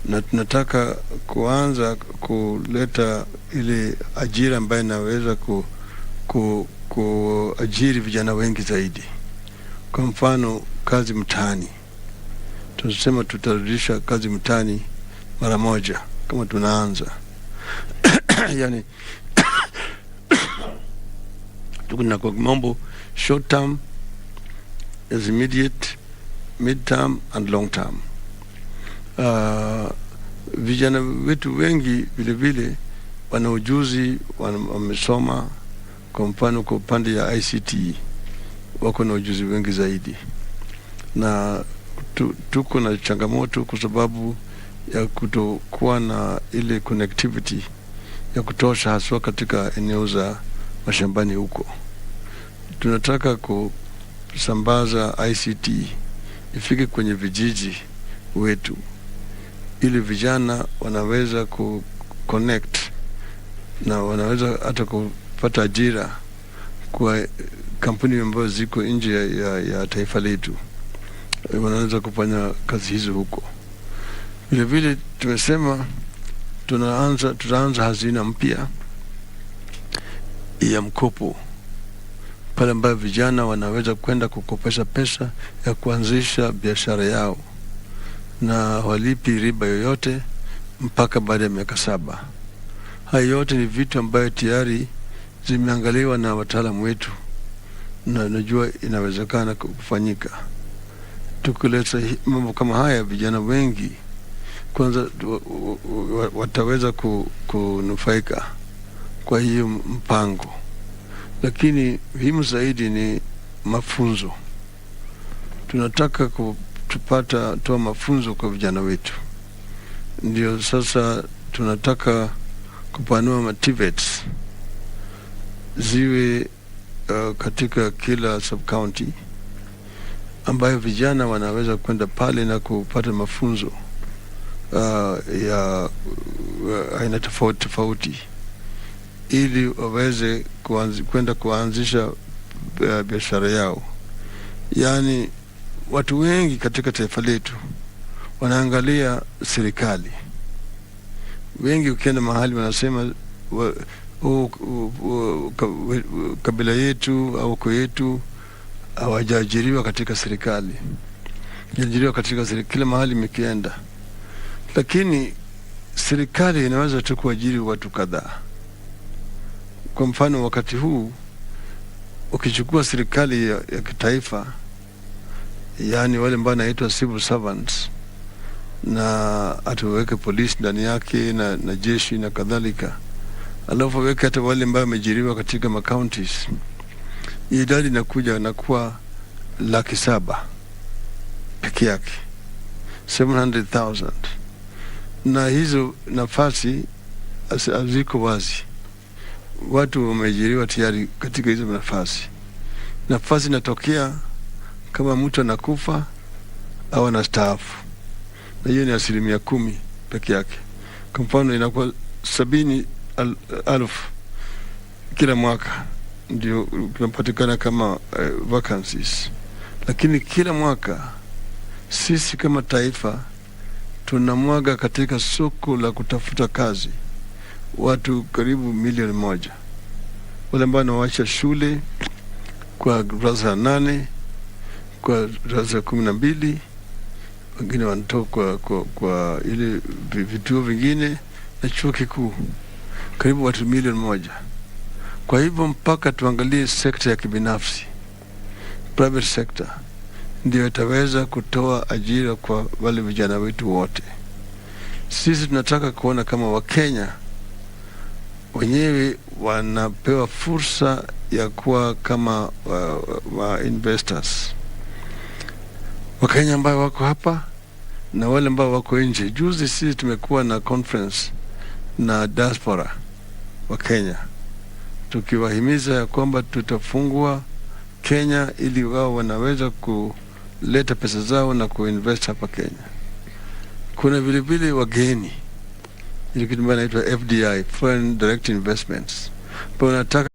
na tunataka kuanza kuleta ile ajira ambayo inaweza kuajiri vijana wengi zaidi. Kwa mfano kazi mtaani, tunasema tutarudisha kazi mtaani mara moja kama tunaanza yani tukuna kwa mambo short term, as immediate, mid term and long term. Vijana wetu wengi vile vile wana ujuzi, wamesoma. Kwa mfano kwa upande ya ICT wako na ujuzi wengi zaidi, na tuko na changamoto kwa sababu ya kutokuwa na ile connectivity ya kutosha, haswa katika eneo za mashambani huko. Tunataka kusambaza ICT ifike kwenye vijiji wetu, ili vijana wanaweza connect na wanaweza hata kupata ajira kwa kampuni ambazo ziko nje ya taifa letu, wanaweza kufanya kazi hizo huko. Vile vile tumesema tutaanza hazina mpya ya mkopo, pale ambapo vijana wanaweza kwenda kukopesha pesa ya kuanzisha biashara yao, na walipi riba yoyote mpaka baada ya miaka 7. Haya yote ni vitu ambayo tayari zimeangaliwa na wataalamu wetu, na najua inawezekana kufanyika. Tukileta mambo kama haya, vijana wengi kwanza wataweza kunufaika kwa hiyo mpango. Lakini muhimu zaidi ni mafunzo. Tunataka toa mafunzo kwa vijana wetu. Ndio sasa tunataka kupanua motivates ziwe katika kila sub-county, ambayo vijana wanaweza kwenda pale na kupata mafunzo ya aina tofauti, ili waweze kwenda kuanzisha biashara yao. Yani watu wengi katika taifa letu wanaangalia serikali. Wengi ukienda mahali wanasema kabila yetu au uko yetu hawajaajiriwa katika serikali. Hawajaajiriwa katika serikali kila mahali mikienda. Lakini serikali inaweza tu kuajiri watu kadhaa. Kwa mfano wakati huu ukichukua serikali ya kitaifa, yani wale ambao wanaitwa civil servants, na atuweke polisi ndani yake na jeshi na kadhalika, alafu weke hata wale ambao wameajiriwa katika macounties, idadi inakuja na kuwa 700,000 peke yake, 700,000. Na hizo nafasi haziko wazi, watu wameajiriwa tayari katika hizo nafasi. Nafasi inatokea kama mtu anakufa au anastaafu, na hiyo ni 10% peke yake. Kwa mfano inakuwa 70,000 kila mwaka ndio kunapatikana kama vacancies, lakini kila mwaka sisi kama taifa tunamwaga katika soko la kutafuta kazi watu karibu milioni 1, wale ambao wanawacha shule kwa darasa la 8, kwa darasa la 12, wengine wanatoka kwa ile vituo vingine na chuo kikuu, karibu watu milioni 1. Kwa hivyo mpaka tuangalie sekta ya kibinafsi, private sector, ndio itaweza kutoa ajira kwa wale vijana wetu wote. Sisi tunataka kuona kama Wakenya wenyewe wanapewa fursa ya kuwa kama investors. Wakenya ambao wako hapa na wale ambao wako nje. Juzi sisi tumekuwa na conference na diaspora wa Kenya, tukiwahimiza ya kwamba tutafungua Kenya ili wao wanaweza kuleta pesa zao na kuinvest hapa Kenya. Kuna vile vile wageni, ile kitu inaitwa FDI, Foreign Direct Investments, kwa wanataka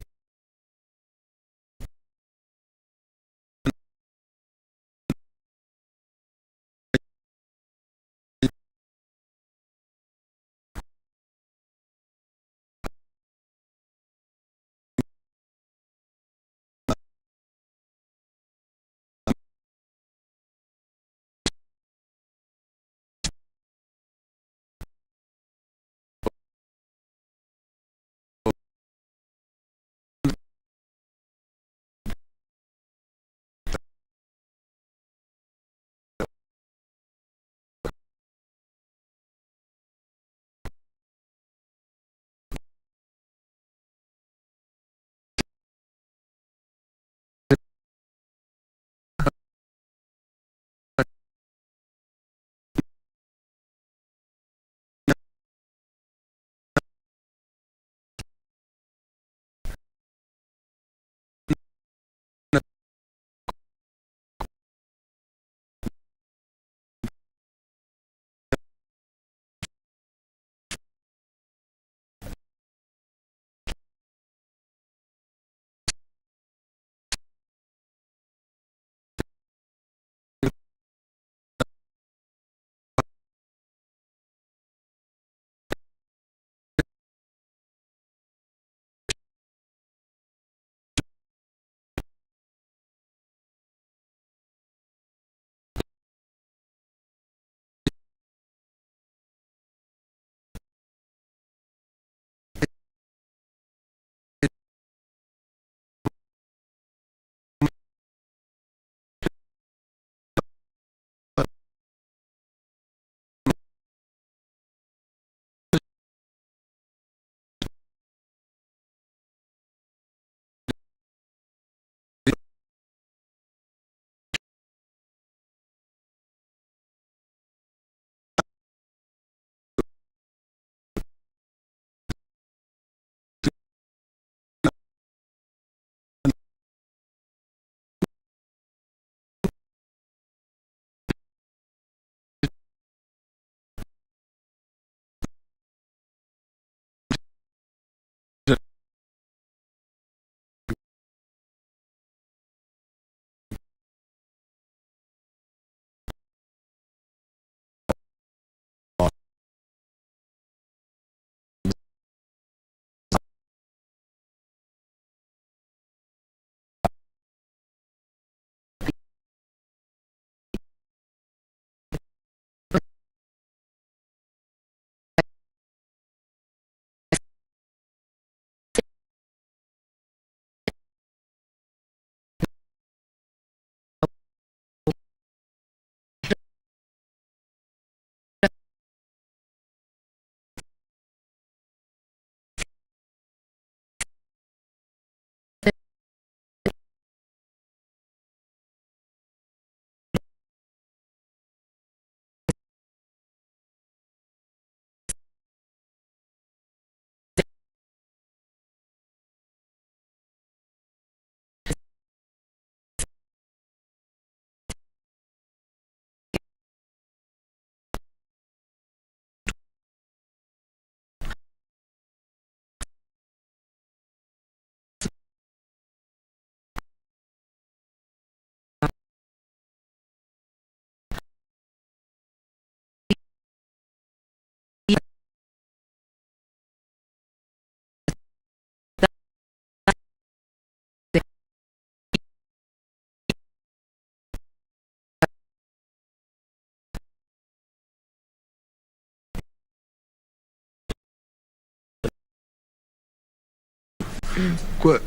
Kwa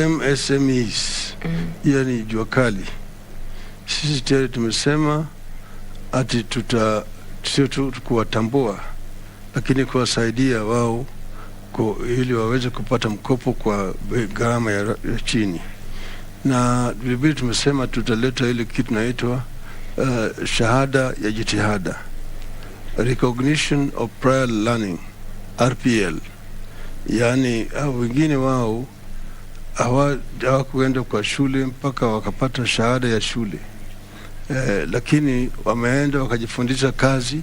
MSMEs, yani jua kali, sisi tayari tumesema ati sio tu kuwatambua, lakini kuwasaidia wao ili waweze kupata mkopo kwa gharama ya chini. Na vilevile tumesema tutaleta ile kitu inaitwa shahada ya jitihada, recognition of prior learning, RPL. Yani wengine wao hawakuenda kwa shule mpaka wakapata shahada ya shule, lakini wameenda wakajifundisha kazi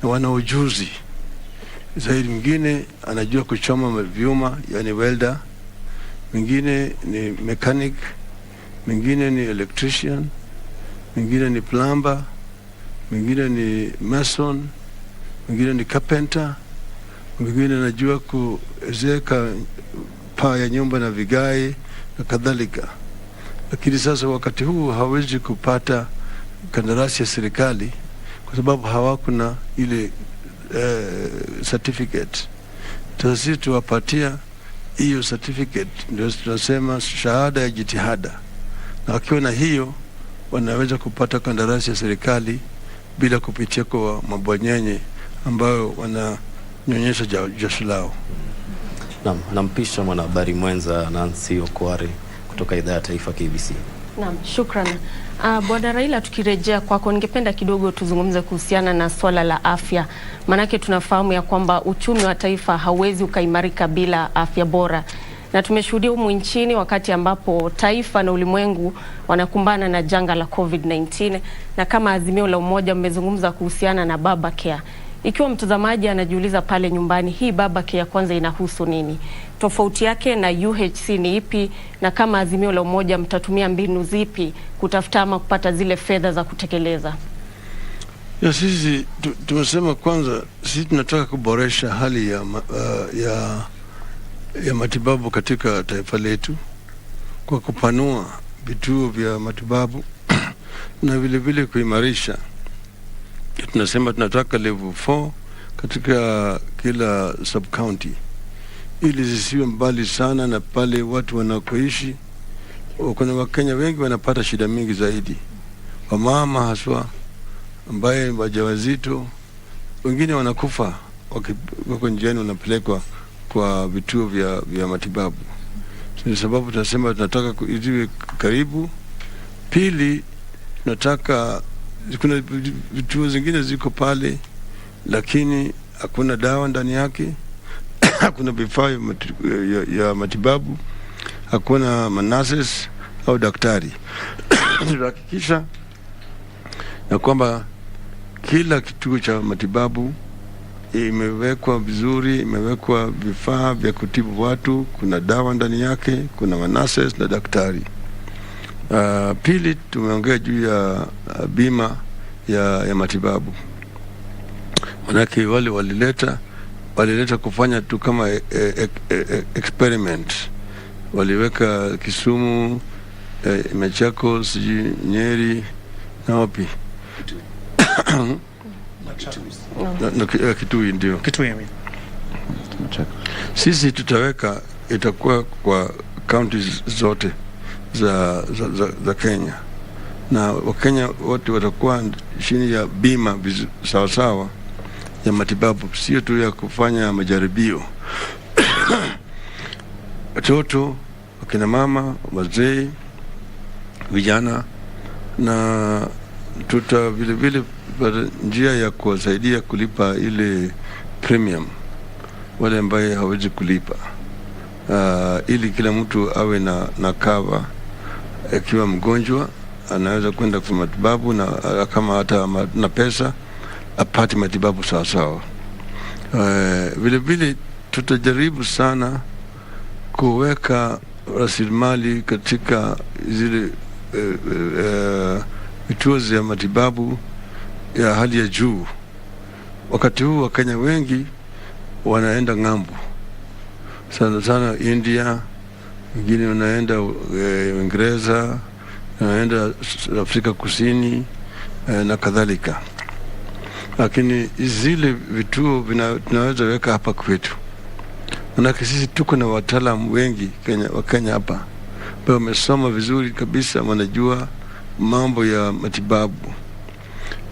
na wana ujuzi zaidi. Mwingine anajua kuchoma vyuma, yani welder, mwingine ni mechanic, mwingine ni electrician, mwingine ni plumber, mwingine ni mason, mwingine ni carpenter, mwingine anajua kuezeka paa ya nyumba na vigae na kadhalika. Lakini sasa wakati huu hawezi kupata kandarasi ya serikali kwa sababu hawakuna ile certificate. Sisi tuwapatia hiyo certificate, ndio tunasema shahada ya jitihada, na wakiwa na hiyo wanaweza kupata kandarasi ya serikali bila kupitia kwa mabwanyenye ambayo wananyonyesha jasho lao. Nampisha mwanahabari mwenza Nancy Okware kutoka idhaa ya taifa KBC. Naam, shukrani. Bwana Raila, tukirejea kwako, ningependa kidogo tuzungumze kuhusiana na swala la afya. Manake tunafahamu ya kwamba uchumi wa taifa hauwezi ukaimarika bila afya bora. Na tumeshuhudia humu nchini wakati ambapo taifa na ulimwengu wanakumbana na janga la COVID-19, na kama Azimio la Umoja mmezungumza kuhusiana na baba care. Ikiwa mtazamaji anajiuliza pale nyumbani, hii baba care kwanza inahusu nini? Tofauti yake na UHC ni ipi? Na kama Azimio la Umoja mtatumia mbinu zipi kutafuta ama kupata zile fedha za kutekeleza? Ya sisi tumesema kwanza sisi tunataka kuboresha hali ya matibabu katika taifa letu kwa kupanua vituo vya matibabu na vile vile kuimarisha. Tunasema tunataka level 4 katika kila sub county ili zisiwe mbali sana na pale watu wanakoishi. Kuna Wakenya wengi wanapata shida mingi zaidi, wamama haswa ambaye wajawazito, wengine wanakufa wako njiani, wanapelekwa kwa vituo vya matibabu. Kwa sababu tunasema tunataka iwe karibu. Pili, tunataka, kuna vituo zingine ziko pale lakini hakuna dawa ndani yake, hakuna vifaa ya matibabu, hakuna manases au daktari. Tunahakikisha na kwamba kila kituo cha matibabu imewekwa vizuri, imewekwa vifaa vya kutibu watu, kuna dawa ndani yake, kuna manases na daktari. Pili, tumeongea juu ya bima ya matibabu. Manake wale walileta kufanya tu kama experiment. Waliweka Kisumu, Machakos, Nyeri na wapi? Kitui ndio. Kitui. Sisi tutaweka, itakuwa kwa counties zote za Kenya, na Wakenya wote watakuwa chini ya bima sawa sawa ya matibabu, sio tu ya kufanya majaribio. Watoto, wakina mama, wazee, vijana, na tuta vile vile njia ya kuwasaidia kulipa ile premium wale ambaye hawezi kulipa, ili kila mtu awe na cover. Akiwa mgonjwa anaweza kwenda kwa matibabu, na kama hata na pesa apate matibabu sawa sawa. Vile vile tutajaribu sana kuweka rasilimali katika zile vituo vya matibabu ya hali ya juu. Wakati huu Wakenya wengi wanaenda ng'ambo, sana India, wengine wanaenda Uingereza, wanaenda Afrika Kusini na kadhalika. Lakini zile vituo tunaweza weka hapa kwetu. Manake sisi tuko na wataalamu wengi wa Kenya hapa ambao wamesoma vizuri kabisa, wanajua mambo ya matibabu.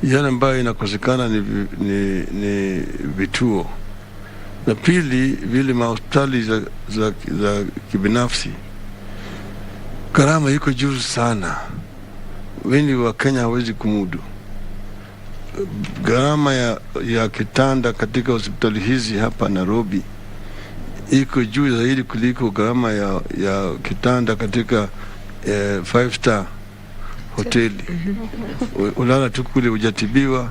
Yale ambayo inakosekana ni vituo. Na pili, vile mahospitali za kibinafsi, gharama iko juu sana. Wengi wa Kenya hawezi kumudu. Gharama ya kitanda katika hospitali hizi hapa Nairobi iko juu zaidi kuliko gharama ya kitanda katika 5-star hoteli. Ulala tu kule hujatibiwa,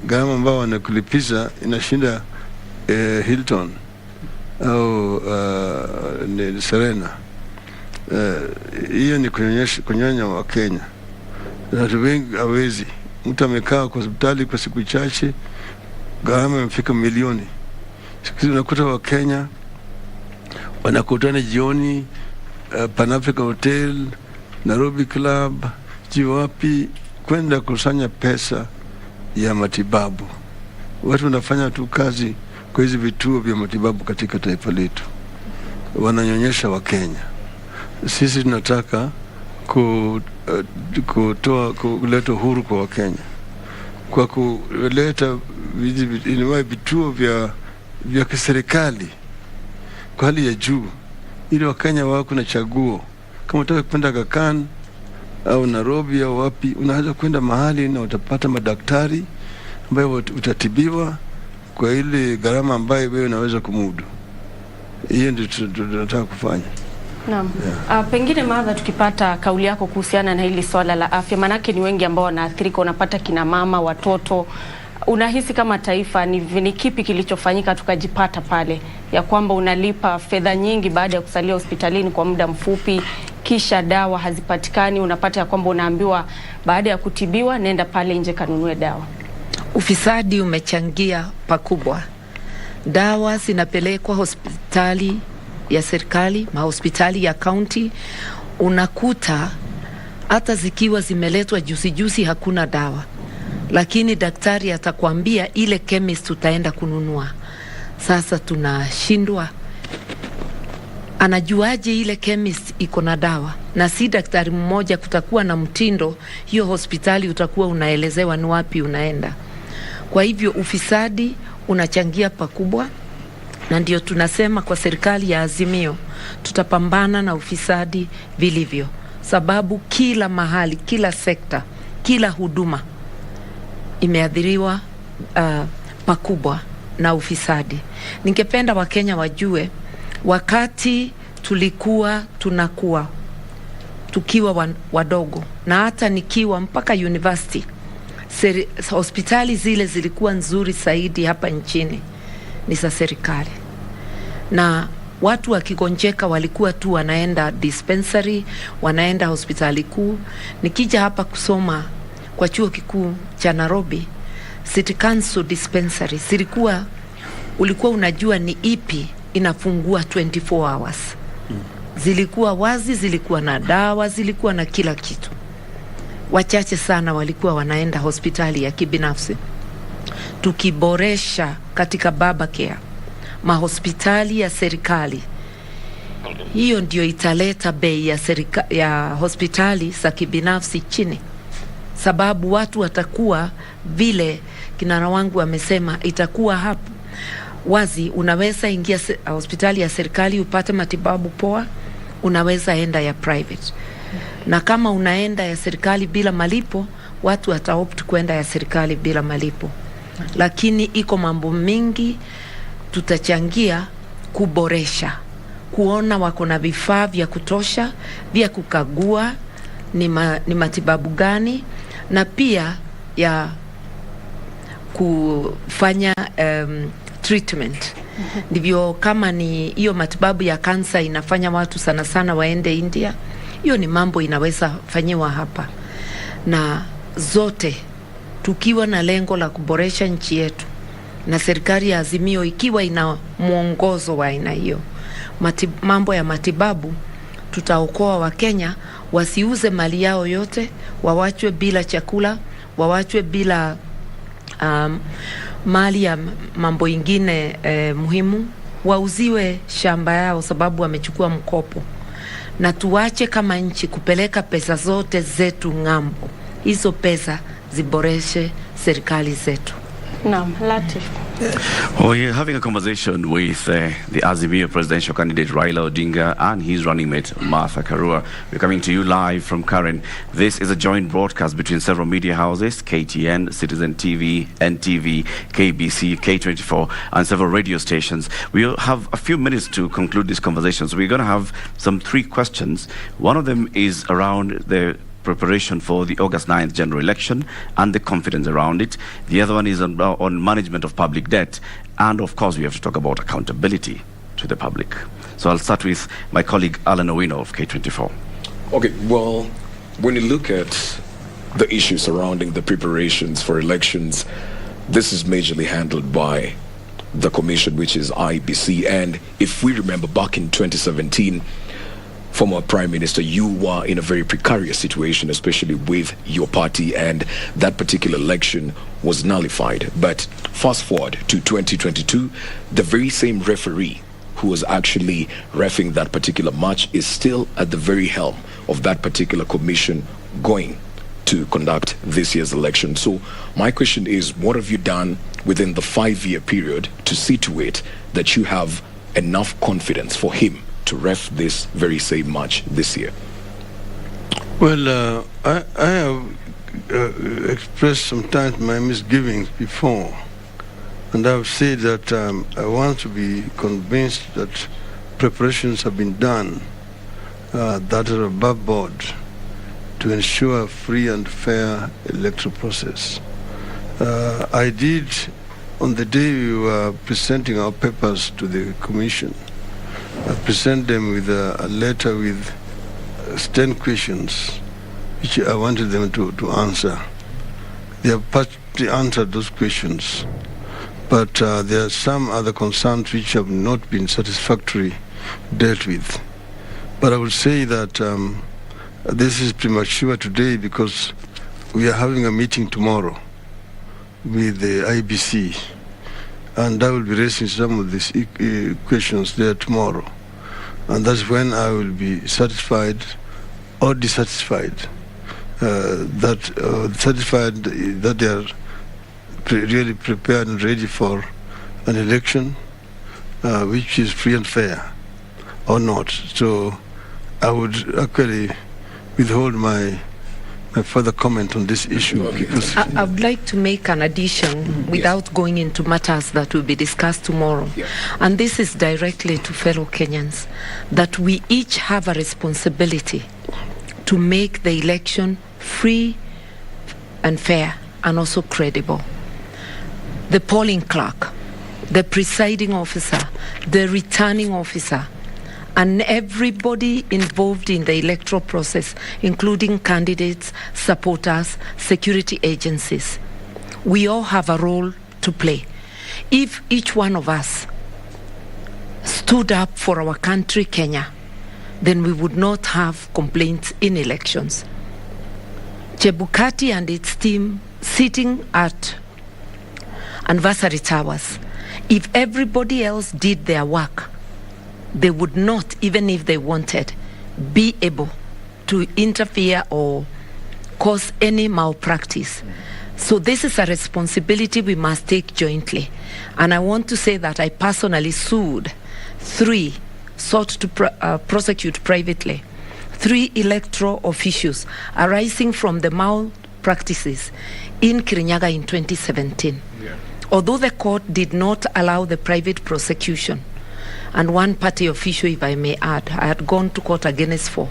gharama ambao wanakulipiza inashinda Hilton au Serena. Hiyo ni kunyonya wa Kenya. Watu wengi hawezi. Mtu amekaa kwa hospitali kwa siku chache, gharama imefika milioni. Siku unakuta wa Kenya wanakutana jioni Pan African Hotel, Nairobi Club, jiwapi, kwenda kusanya pesa ya matibabu. Watu wanafanya tu kazi kwa hizi vituo vya matibabu katika taifa letu, wananyonyesha wa Kenya. Sisi tunataka kuleta uhuru kwa Wakenya kwa kuleta vituo vya kiserikali kwa hali ya juu, ili Wakenya wako na chaguo. Kama unataka kwenda Kakan au Nairobi au wapi, unaweza kwenda mahali na utapata madaktari ambayo utatibiwa kwa ile gharama ambayo wewe unaweza kumudu. Hiyo ndio tunataka kufanya. Naam. Yeah. Pengine Martha, tukipata kauli yako kuhusiana na hili swala la afya, manake ni wengi ambao wanaathirika, unapata kina mama, watoto. Unahisi kama taifa ni kipi kilichofanyika tukajipata pale ya kwamba unalipa fedha nyingi baada ya kusalia hospitalini kwa muda mfupi, kisha dawa hazipatikani, unapata ya kwamba unaambiwa baada ya kutibiwa nenda pale nje kanunue dawa? Ufisadi umechangia pakubwa. Dawa zinapelekwa hospitali ya serikali, mahospitali ya county, unakuta hata zikiwa zimeletwa juzi hakuna dawa. Lakini daktari atakwambia ile chemist utaenda kununua. Sasa tunashindwa. Anajuaje ile chemist iko na dawa? Na si daktari mmoja, kutakuwa na mtindo. Hiyo hospitali utakuwa unaelezewa ni wapi unaenda. Kwa hivyo ufisadi unachangia pakubwa, na ndio tunasema kwa serikali ya Azimio tutapambana na ufisadi vilivyo, sababu kila mahali, kila sekta, kila huduma imeathiriwa pakubwa na ufisadi. Ningependa Wakenya wajue, wakati tulikuwa tukiwa wadogo, na hata nikiwa mpaka university, hospitali zile zilikuwa nzuri zaidi hapa nchini ni za serikali, na watu wakigonjeka walikuwa tu wanaenda dispensary, wanaenda hospitali kuu. Nikija hapa kusoma kwa chuo kikuu cha Nairobi, City Council dispensary ulikuwa unajua ni ipi inafungua 24 hours. Zilikuwa wazi, zilikuwa na dawa, zilikuwa na kila kitu. Wachache sana walikuwa wanaenda hospitali ya kibinafsi. Tukiboresha katika baba care, mahospitali ya serikali, hiyo ndio italeta bei ya hospitali za kibinafsi chini, sababu watu watakuwa vile kinara wangu amesema, itakuwa hapo wazi. Unaweza ingia hospitali ya serikali upate matibabu poa, unaweza enda ya private. Na kama unaenda ya serikali bila malipo, watu wataopt kwenda ya serikali bila malipo. Lakini iko mambo mingi tutachangia kuboresha, kuona wako na vifaa vya kutosha vya kukagua ni matibabu gani, na pia ya kufanya treatment. Ndivyo kama ni hiyo matibabu ya kansa inafanya watu sana sana waende India, hiyo ni mambo inaweza fanyiwa hapa. Na zote tukiwa na lengo la kuboresha nchi yetu, na serikali ya Azimio ikiwa ina mwongozo wa aina hiyo, mambo ya matibabu, tutaokoa Wakenya wasiuze mali yao yote, wawachwe bila chakula, wawachwe bila mali ya mambo ingine muhimu wauziwe shamba yao sababu wamechukua mkopo, na tuache kama nchi kupeleka pesa zote zetu ng'ambo. Hizo pesa ziboreshe serikali zetu. Naam, Latif. We're having a conversation with the Azimio presidential candidate Raila Odinga and his running mate Karua. We're coming to you live from Karen. This is a joint broadcast between several media houses: KTN, Citizen TV, NTV, KBC, K24, and several radio stations. We'll have a few minutes to conclude this conversation. So we're going to have some 3 questions. One of them is around the preparation for the August 9th general election and the confidence around it. The other one is on management of public debt. And of course, we have to talk about accountability to the public. So I'll start with my colleague Alan Owino of K24. Okay, well, when you look at the issues surrounding the preparations for elections, this is majorly handled by the commission, which is IBC. And if we remember back in 2017, former Prime Minister, you were in a very precarious situation, especially with your party, and that particular election was nullified. But fast forward to 2022, the very same referee who was actually reffing that particular match is still at the very helm of that particular commission going to conduct this year's election. So my question is, what have you done within the 5-year period to see to it that you have enough confidence for him to ref this very same match this year? Well, I have expressed sometimes my misgivings before, and I've said that I want to be convinced that preparations have been done that are above board to ensure a free and fair electoral process. I did, on the day we were presenting our papers to the commission, I present them with a letter with 10 questions which I wanted them to answer. They have partly answered those questions, but there are some other concerns which have not been satisfactorily dealt with. But I will say that this is premature today because we are having a meeting tomorrow with the IBC, and I will be raising some of these questions there tomorrow. And that's when I will be satisfied or dissatisfied, satisfied that they are really prepared and ready for an election which is free and fair or not. So I would actually withhold my further comment on this issue. Because I would like to make an addition without going into matters that will be discussed tomorrow. Yeah. And this is directly to fellow Kenyans, that we each have a responsibility to make the election free and fair and also credible. The polling clerk, the presiding officer, the returning officer, and everybody involved in the electoral process, including candidates, supporters, security agencies. We all have a role to play. If each one of us stood up for our country, Kenya, then we would not have complaints in elections. Chebukati and its team sitting at anniversary towers, if everybody else did their work, they would not, even if they wanted, be able to interfere or cause any malpractice. So this is a responsibility we must take jointly. And I want to say that I personally sought to prosecute privately 3 electoral officials arising from the malpractices in Kirinyaga in 2017. Yeah. Although the court did not allow the private prosecution, and one party official, if I may add, I had gone to court against 4.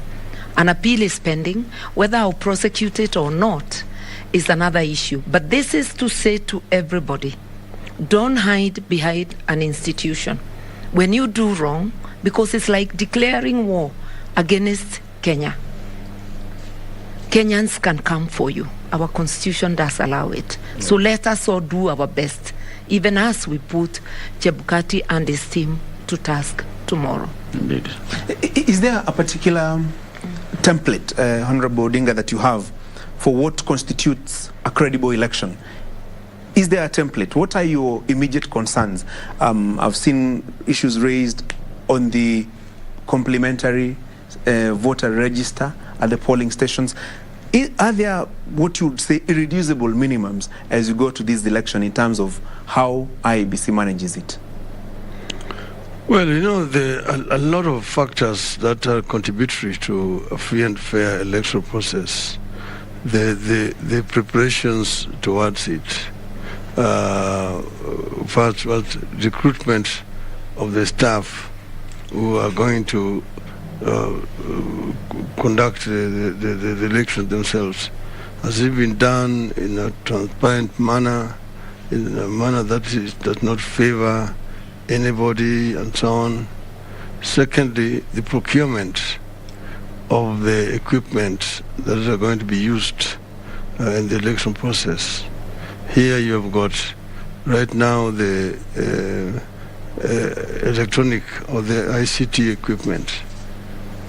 An appeal is pending. Whether I'll prosecute it or not is another issue. But this is to say to everybody, don't hide behind an institution when you do wrong, because it's like declaring war against Kenya. Kenyans can come for you. Our constitution does allow it. Yeah. So let us all do our best, even as we put Chebukati and his team to task tomorrow. Indeed. Is there a particular template, Honorable Odinga, that you have for what constitutes a credible election? Is there a template? What are your immediate concerns? I've seen issues raised on the complementary voter register at the polling stations. Are there what you would say irreducible minimums as you go to this election in terms of how IEBC manages it? Well, you know, there are a lot of factors that are contributory to a free and fair electoral process. The preparations towards it, first was recruitment of the staff who are going to conduct the elections themselves. Has it been done in a transparent manner, in a manner that does not favor anybody and so on? Secondly, the procurement of the equipment that are going to be used in the election process. Here you have got right now the electronic or the ICT equipment.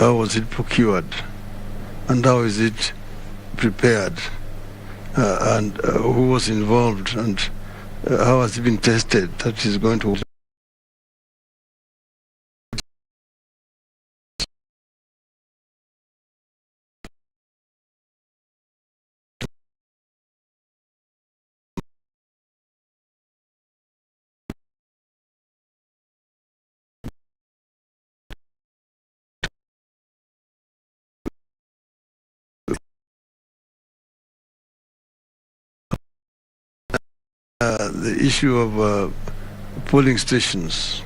How was it procured and how is it prepared and who was involved and how has it been tested that is going to the issue of polling stations,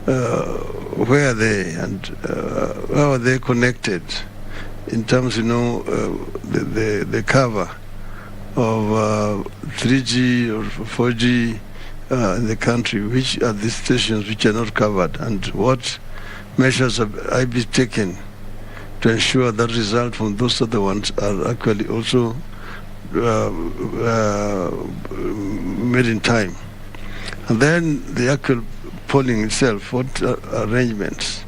where are they and how are they connected in terms, you know, the cover of 3G or 4G in the country, which are the stations which are not covered, and what measures have I been taken to ensure that result from those other ones are actually also made in time. And then the actual polling itself, what arrangements?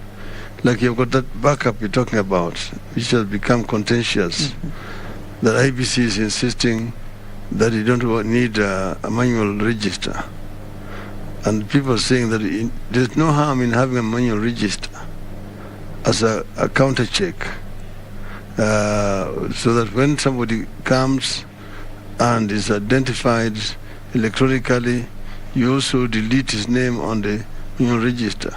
Like you've got that backup you're talking about, which has become contentious. That IBC is insisting that you don't need a manual register. And people are saying that there's no harm in having a manual register as a counter check. So that when somebody comes and is identified electronically, you also delete his name on the register.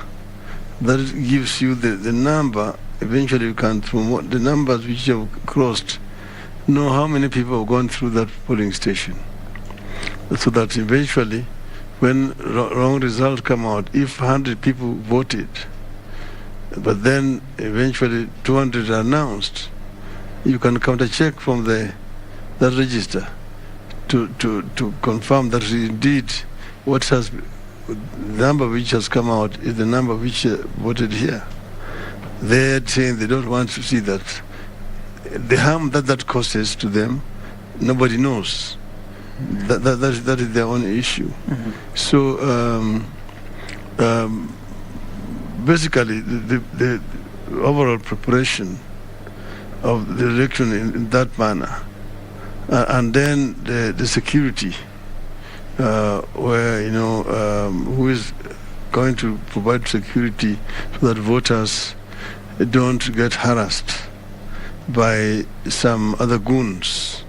That gives you the number. Eventually you can, from what the numbers which you have crossed, know how many people have gone through that polling station. So that eventually, when wrong results come out, if 100 people voted, but then eventually 200 are announced, you can counter check from that register to confirm that indeed what has the number which has come out is the number which voted here. They're saying they don't want to see that. The harm that causes to them, nobody knows. That is their own issue. So basically the overall preparation of the election in that manner, and then the security, where, you know, who is going to provide security so that voters don't get harassed by some other goons,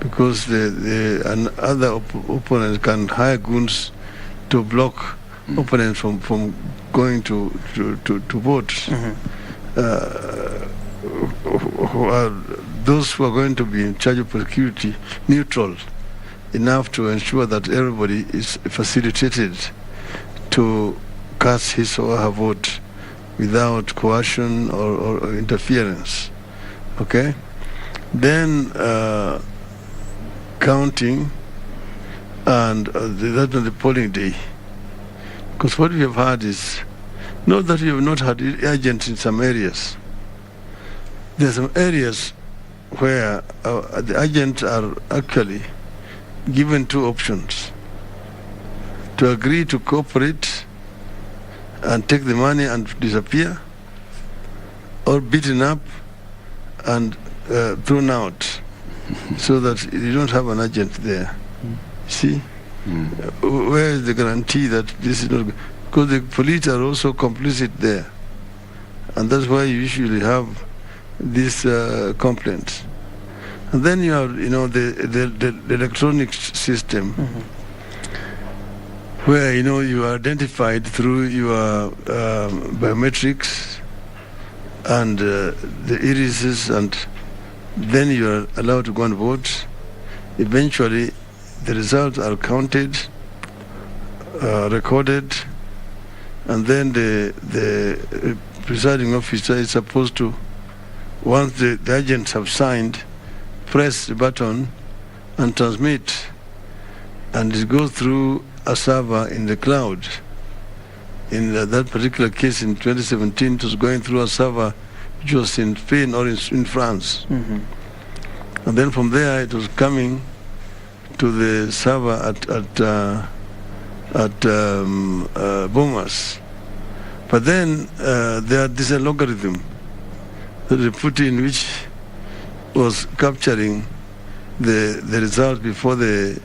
because other opponents can hire goons to block opponents from going to vote. Who are those who are going to be in charge of security neutral enough to ensure that everybody is facilitated to cast his or her vote without coercion or interference. Okay? Then counting and that on the polling day. Because what we have had is, not that we have not had agents in some areas. There are some areas where the agents are actually given two options: to agree to cooperate and take the money and disappear, or beaten up and thrown out so that you don't have an agent there. See? Where is the guarantee that this is not... Because the police are also complicit there. And that's why you usually have these complaints. And then you have, the electronic system, where, you are identified through your biometrics and the irises, and then you are allowed to go and vote. Eventually, the results are counted, recorded, and then the presiding officer is supposed to, once the agents have signed, press the button and transmit, and it goes through a server in the cloud. In that particular case in 2017, it was going through a server which was in Spain or in France. And then from there it was coming to the server at Bomas. But then there's a logarithm that they put in, which was capturing the result before they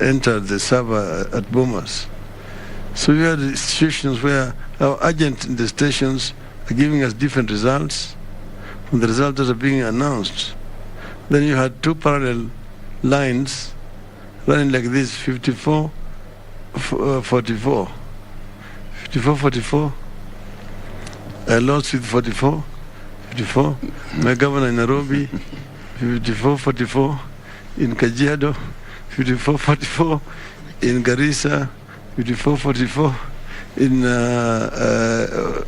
entered the server at Bomas. So we had situations where our agents in the stations are giving us different results from the results that are being announced. Then you had two parallel lines running like this: 54, 44. 54, 44. I lost with 44. 54. My governor in Nairobi, 54, 44. In Kajiado, 54, 44. In Garissa, 54, 44. In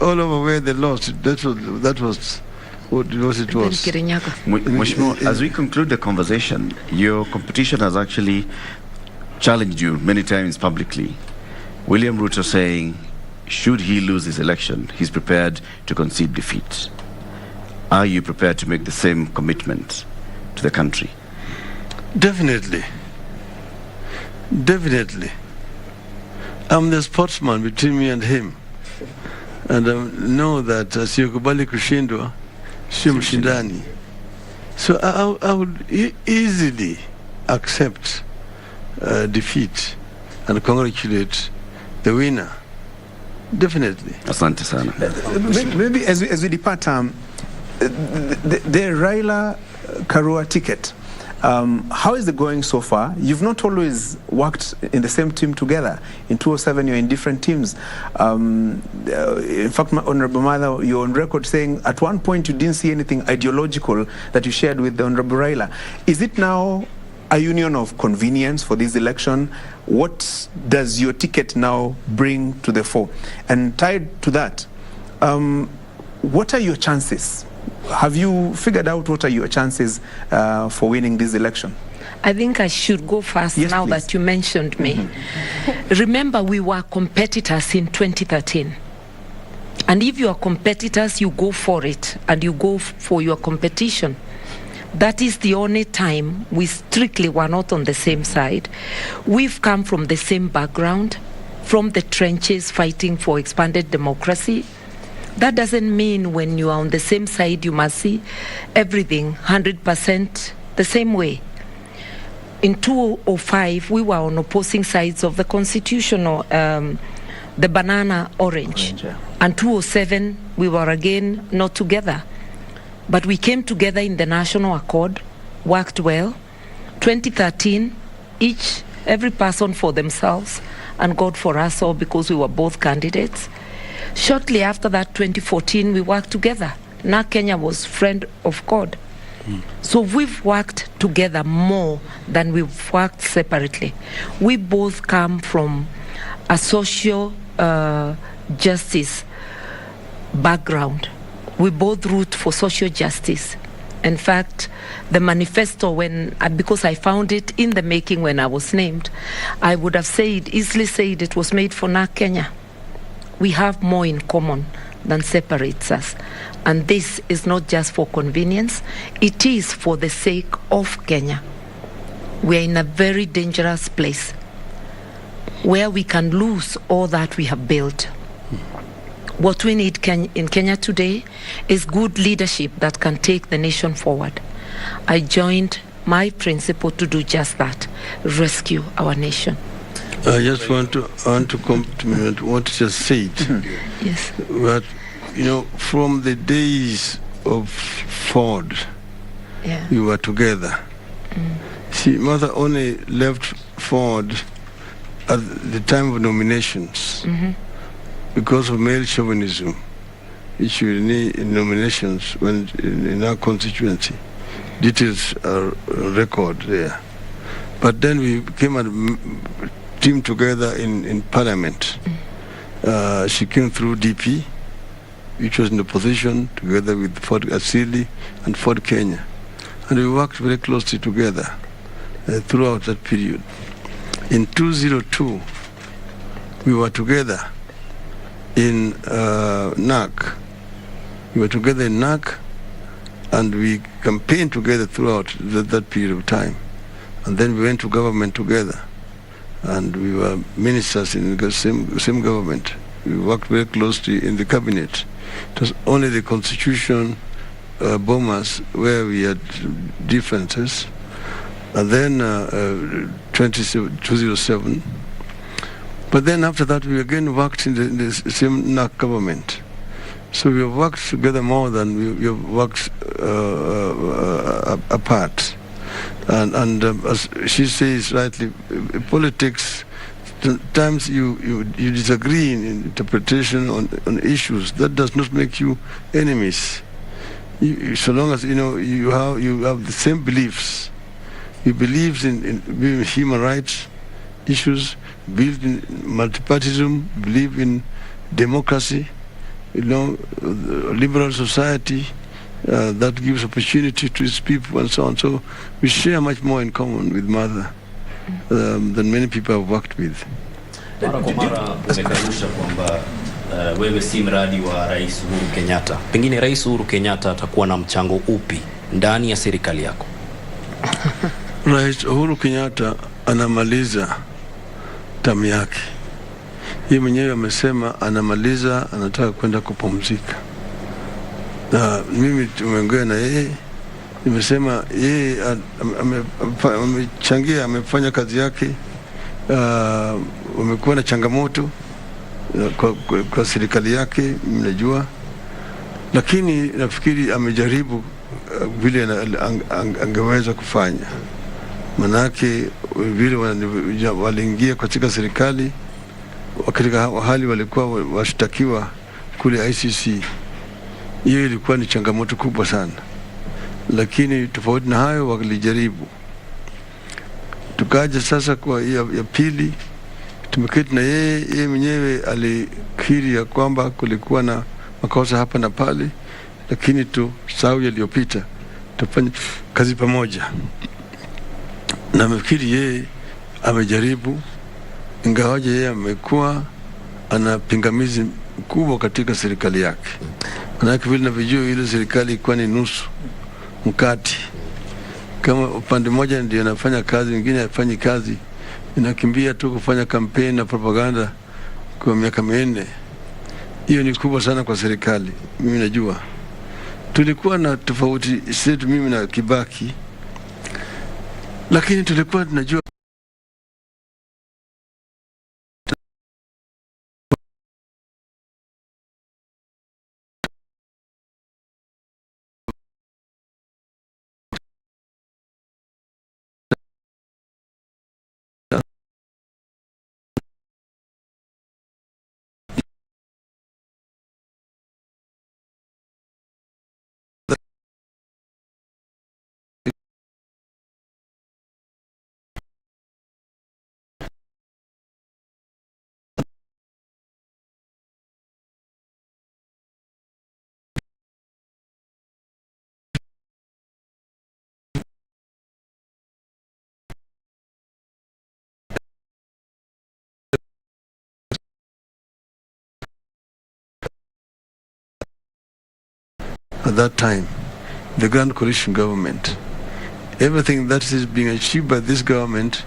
all over where they lost. That was what it was. Mheshimiwa, as we conclude the conversation, your competition has actually challenged you many times publicly. William Ruto saying, should he lose his election, he's prepared to concede defeat. Are you prepared to make the same commitment to the country? Definitely. Definitely. I'm the sportsman between me and him. And I know that siyokubali kushindwa, sio mshindani. So I would easily accept defeat and congratulate the winner. Definitely. Asante sana. Maybe as we depart, the Raila Karua ticket, how is it going so far? You've not always worked in the same team together. In 2007, you're in different teams. In fact, my Honorable Mother, you're on record saying at one point you didn't see anything ideological that you shared with the Honorable Raila. Is it now a union of convenience for this election? What does your ticket now bring to the fore? And tied to that, what are your chances? Have you figured out what are your chances for winning this election? I think I should go first. Yes, now please. That you mentioned me. Remember, we were competitors in 2013. And if you are competitors, you go for it and you go for your competition. That is the only time we strictly were not on the same side. We've come from the same background, from the trenches fighting for expanded democracy. That doesn't mean when you are on the same side, you must see everything 100% the same way. In 2005, we were on opposing sides of the constitutional, the banana orange. And 2007, we were again not together. But we came together in the National Accord, worked well. 2013, every person for themselves, and God for us all because we were both candidates. Shortly after that, 2014, we worked together. Now Kenya was friend of God. So we've worked together more than we've worked separately. We both come from a social justice background. We both root for social justice. In fact, the manifesto, because I found it in the making when I was named, I would have easily said it was made for NARC Kenya. We have more in common than separates us. And this is not just for convenience, it is for the sake of Kenya. We are in a very dangerous place where we can lose all that we have built. What we need in Kenya today is good leadership that can take the nation forward. I joined my principle to do just that, rescue our nation. I just want to compliment what you just said. Yes. But, you know, from the days of Ford, we were together. See, Mother only left Ford at the time of nominations because of male chauvinism, which we need in nominations when in our constituency. Details are record there. But then we came and teamed together in Parliament. She came through DP, which was in the opposition, together with Ford Asili and Ford Kenya. And we worked very closely together throughout that period. In 2002, we were together in NAC. We were together in NAC, and we campaigned together throughout that period of time. And then we went to government together, and we were ministers in the same government. We worked very closely in the cabinet. It was only the constitution bombers where we had differences. And then 2007. But then after that, we again worked in the same NAC government. So we have worked together more than we have worked apart. And as she says rightly, politics, sometimes you disagree in interpretation on issues. That does not make you enemies. So long as you have the same beliefs. He believes in human rights issues, believes in multipartyism, believe in democracy, liberal society that gives opportunity to its people and so on. So we share much more in common with Mother than many people I've worked with. Mara kwa mara umekanusha kwamba wewe si mradi wa Rais Uhuru Kenyatta. Pengine Rais Uhuru Kenyatta atakuwa na mchango upi ndani ya serikali yako? Rais Uhuru Kenyatta anamaliza tamu yake. Yeye mwenyewe amesema anamaliza, anataka kwenda kupumzika. Na mimi tumeongea na yeye, nimesema yeye amechangia, amefanya kazi yake. Wamekuwa na changamoto kwa serikali yake, mnajua. Lakini nafikiri amejaribu vile angeweza kufanya. Manake vile waliingia katika serikali, katika hali walikuwa washtakiwa kule ICC. Hiyo ilikuwa ni changamoto kubwa sana. Lakini tofauti na hayo walijaribu. Tukaja sasa kwa ya pili, tumeketi na yeye mwenyewe alikiri ya kwamba kulikuwa na makosa hapa na pale, lakini tusahau yaliyopita, tufanye kazi pamoja. Na nafikiri yeye amejaribu, ingawaje yeye amekuwa ana pingamizi kubwa katika serikali yake. Manake vile navyojua ile serikali ilikuwa ni nusu mkati. Kama upande mmoja ndio anafanya kazi, mwingine hafanyi kazi, inakimbia tu kufanya kampeni na propaganda kwa miaka 4. Hiyo ni kubwa sana kwa serikali. Mimi najua tulikuwa na tofauti zetu, mimi na Kibaki, lakini tulikuwa tunajua at that time, the Grand Coalition government, everything that is being achieved by this government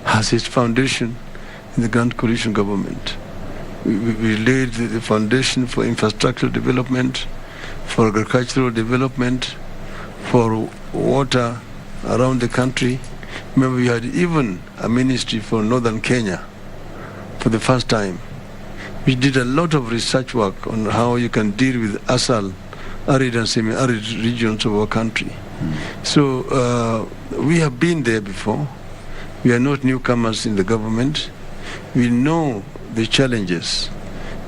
has its foundation in the Grand Coalition government. We laid the foundation for infrastructural development, for agricultural development, for water around the country. Remember, we had even a ministry for northern Kenya for the first time. We did a lot of research work on how you can deal with ASAL, arid and semi-arid regions of our country. So we have been there before. We are not newcomers in the government. We know the challenges.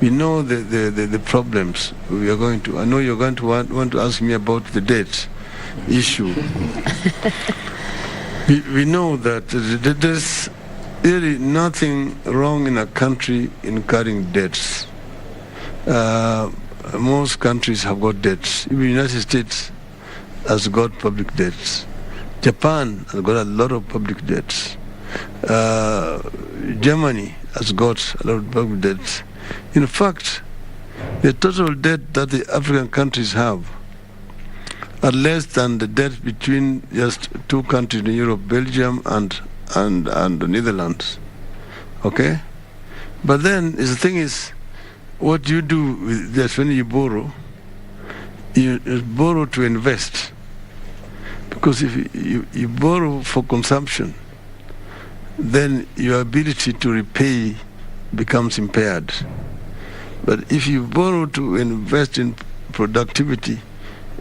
We know the problems we are going to. I know you're going to want to ask me about the debt issue. we know that there's really nothing wrong in a country incurring debts. Most countries have got debts. Even the United States has got public debts. Japan has got a lot of public debts. Germany has got a lot of public debts. In fact, the total debt that the African countries have are less than the debt between just two countries in Europe, Belgium and the Netherlands. Okay? But then the thing is, what you do with that when you borrow to invest. Because if you borrow for consumption, then your ability to repay becomes impaired. But if you borrow to invest in productivity,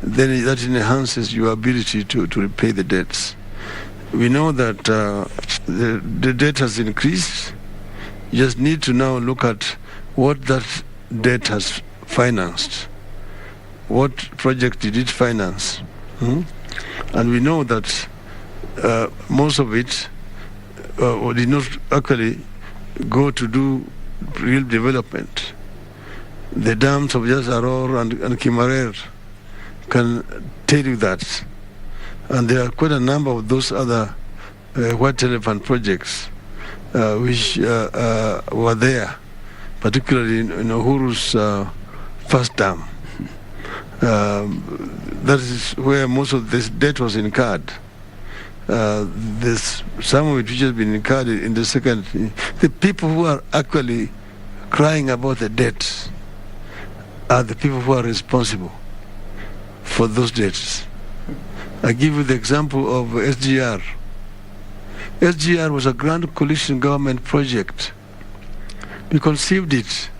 then that enhances your ability to repay the debts. We know that the debt has increased. You just need to now look at what that debt has financed. What project did it finance? And we know that most of it did not actually go to do real development. The dams of Aror and Kimarer can tell you that. And there are quite a number of those other white elephant projects which were there, particularly in Uhuru's first dam. That is where most of this debt was incurred. There's some of it which has been incurred in the second. The people who are actually crying about the debt are the people who are responsible for those debts. I give you the example of SGR. SGR was a grand coalition government project. We conceived it,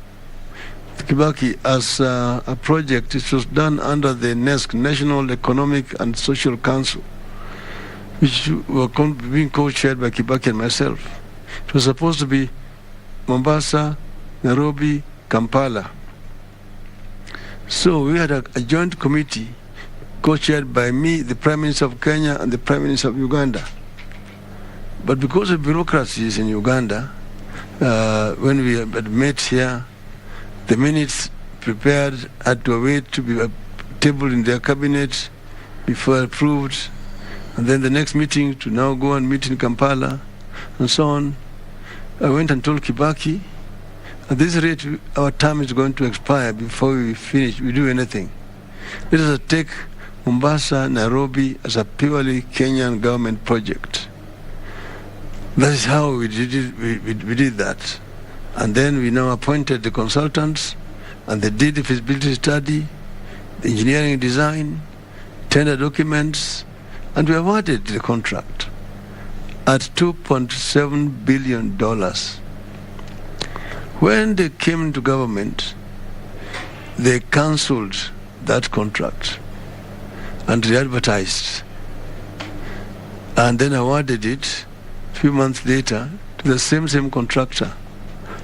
Kibaki, as a project. It was done under the NESC, National Economic and Social Council, which were being co-chaired by Kibaki and myself. It was supposed to be Mombasa, Nairobi, Kampala. So we had a joint committee co-chaired by me, the Prime Minister of Kenya, and the Prime Minister of Uganda. But because of bureaucracies in Uganda, when we had met here, the minutes prepared had to wait to be tabled in their cabinet before approved, and then the next meeting to now go and meet in Kampala, and so on. I went and told Kibaki, at this rate, our term is going to expire before we finish, we do anything. Let us take Mombasa, Nairobi as a purely Kenyan government project. That is how we did it. We did that. And then we now appointed the consultants, and they did the feasibility study, the engineering design, tender documents, and we awarded the contract at $2.7 billion. When they came into government, they cancelled that contract and re-advertised, and then awarded it a few months later to the same contractor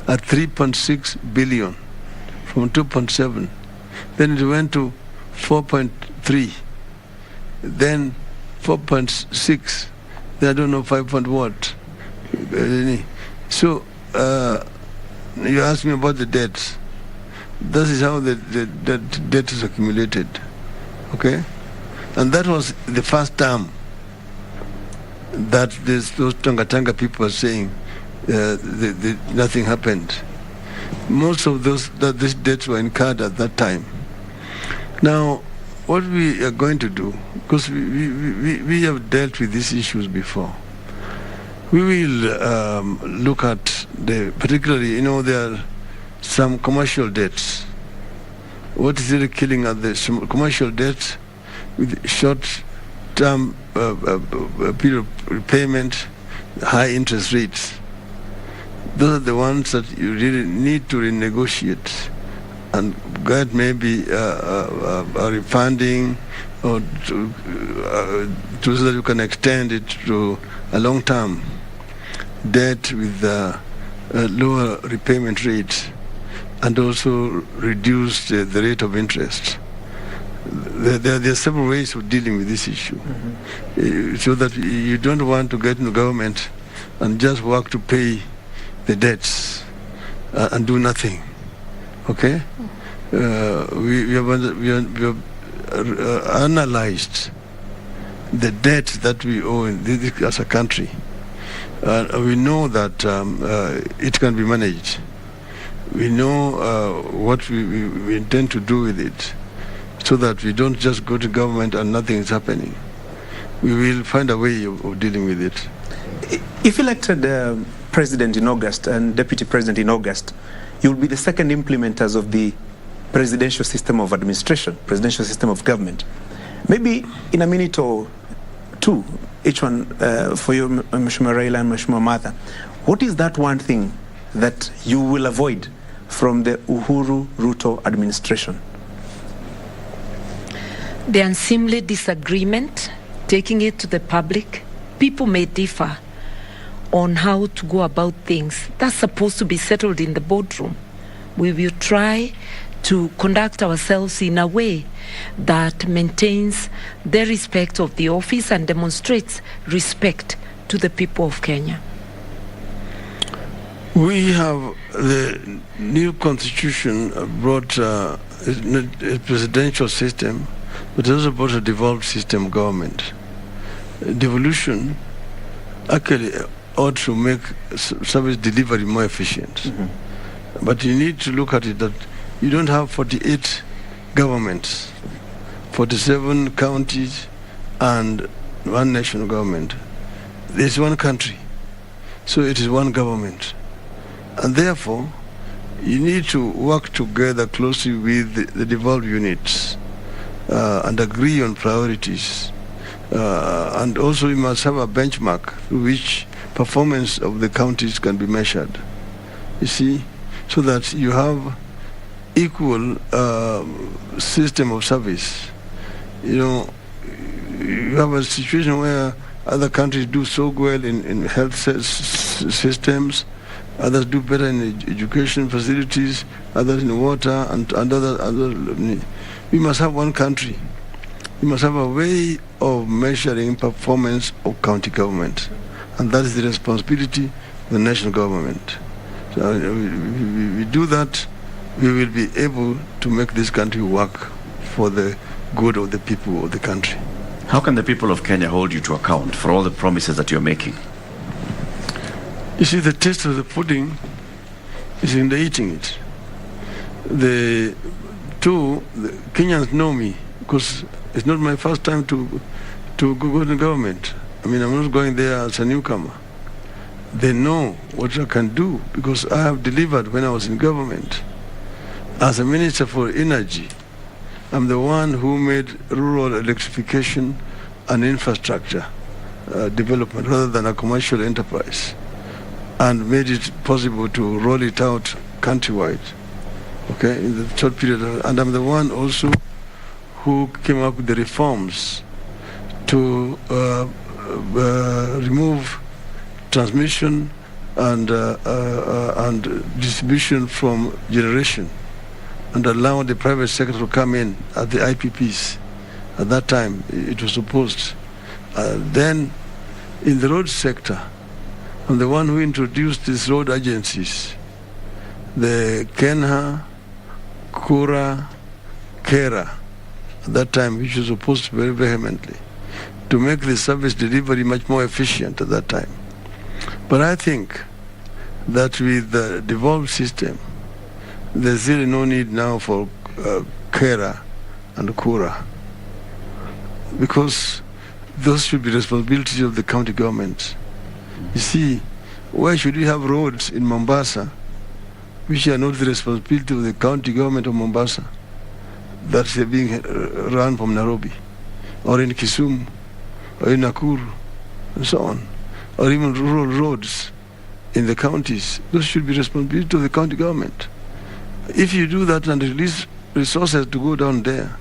at 3.6 billion from 2.7. Then it went to 4.3, then 4.6, then I don't know 5 point what. So you asked me about the debts. This is how the debt is accumulated. Okay? And that was the first term that those Tanga people are saying nothing happened. Most of these debts were incurred at that time. Now, what we are going to do, because we have dealt with these issues before, we will look at particularly, there are some commercial debts. What is really killing are the commercial debts with short-term period of repayment, high interest rates. Those are the ones that you really need to renegotiate and get maybe a refunding, or so that you can extend it to a long-term debt with a lower repayment rate, and also reduce the rate of interest. There are several ways of dealing with this issue, so that you don't want to get into government and just work to pay the debts and do nothing. Okay? We have analyzed the debt that we owe as a country. We know that it can be managed. We know what we intend to do with it, so that we don't just go to government and nothing is happening. We will find a way of dealing with it. If elected president in August and deputy president in August, you will be the second implementers of the presidential system of administration, presidential system of government. Maybe in a minute or two, each one for you, Mheshimiwa Raila and Mheshimiwa Martha, what is that one thing that you will avoid from the Uhuru Ruto administration? The unseemly disagreement, taking it to the public. People may differ on how to go about things. That's supposed to be settled in the boardroom. We will try to conduct ourselves in a way that maintains the respect of the office and demonstrates respect to the people of Kenya. We have the new constitution brought a presidential system, but also brought a devolved system of government. Devolution actually ought to make service delivery more efficient. But you need to look at it that you don't have 48 governments, 47 counties, and one national government. There's one country, so it is one government. And therefore, you need to work together closely with the devolved units and agree on priorities. And also you must have a benchmark through which performance of the counties can be measured. You see, so that you have equal system of service. You know, you have a situation where other countries do so well in health systems, others do better in education facilities, others in water, and other. We must have one country. We must have a way of measuring performance of county government, and that is the responsibility of the national government. So we do that, we will be able to make this country work for the good of the people of the country. How can the people of Kenya hold you to account for all the promises that you're making? You see, the taste of the pudding is in the eating it. The Kenyans know me, because it's not my first time to go to government. I mean, I'm not going there as a newcomer. They know what I can do, because I have delivered when I was in government. As a Minister for Energy, I'm the one who made rural electrification and infrastructure development rather than a commercial enterprise, and made it possible to roll it out countrywide, okay, in the short period. And I'm the one also who came up with the reforms to remove transmission and distribution from generation, and allow the private sector to come in at the IPPs. At that time, it was opposed. Then, in the road sector, I'm the one who introduced these road agencies, the Kenha, Kura, Kera, at that time, which was opposed very vehemently, to make the service delivery much more efficient at that time. But I think that with the devolved system, there's really no need now for Kera and Kura, because those should be responsibilities of the county government. You see, why should we have roads in Mombasa which are not the responsibility of the county government of Mombasa, that are being run from Nairobi, or in Kisumu, or in Nakuru, and so on, or even rural roads in the counties. Those should be responsibility of the county government. If you do that and release resources to go down there,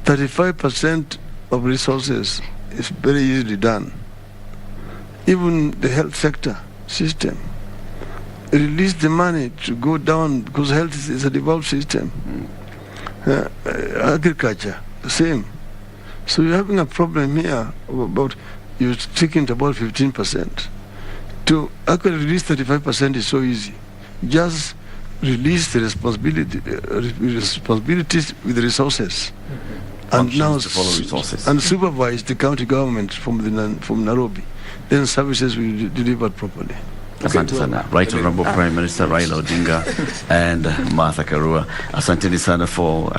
35% of resources is very easily done. Even the health sector system, release the money to go down because health is a devolved system. Agriculture, the same. So you're having a problem here about, you're sticking to about 15%. To actually release 35% is so easy. Just release the responsibilities with the resources. And now to follow resources. And supervise the county government from Nairobi. Then services will be delivered properly. Asante sana. Right Honorable Prime Minister Raila Odinga and Martha Karua, asante sana for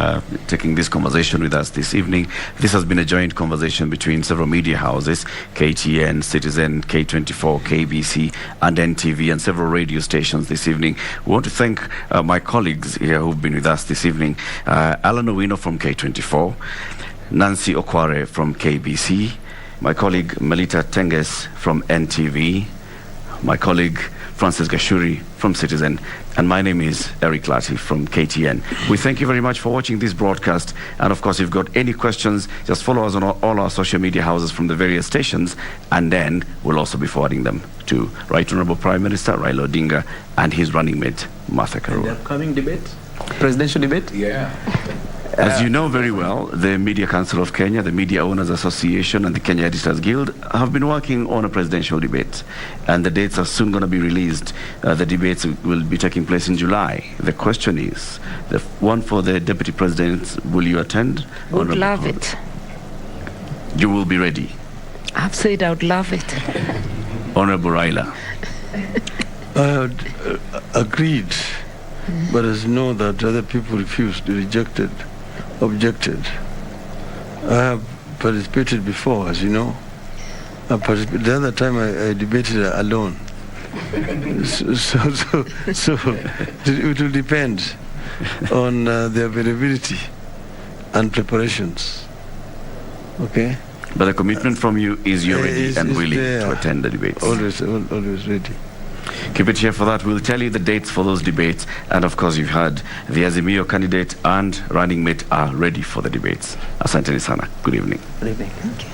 taking this conversation with us this evening. This has been a joint conversation between several media houses, KTN, Citizen, K24, KBC, and NTV, and several radio stations this evening. We want to thank my colleagues here who've been with us this evening. Alan Owino from K24, Nancy Okware from KBC, my colleague Melita Tenges from NTV, my colleague Francis Gashuri from Citizen, and my name is Eric Lati from KTN. We thank you very much for watching this broadcast, and of course if you've got any questions, just follow us on all our social media houses from the various stations, and then we'll also be forwarding them to Right Honorable Prime Minister Raila Odinga and his running mate Martha Karua. The upcoming debate, presidential debate? Yeah. As you know very well, the Media Council of Kenya, the Media Owners Association, and the Kenya Editors Guild have been working on a presidential debate, and the dates are soon going to be released. The debates will be taking place in July. The question is, the one for the Deputy President, will you attend? Would love it. You will be ready? I've said I would love it. Honorable Raila. I agreed, but as you know that other people refused, rejected, objected. I have participated before, as you know. The other time I debated alone. So it will depend on the availability and preparations. Okay? But the commitment from you is you're ready and willing to attend the debates. Always ready. Keep it here for that. We'll tell you the dates for those debates. And of course, you've heard the Azimio candidate and running mate are ready for the debates. Asante sana. Good evening. Good evening. Thank you.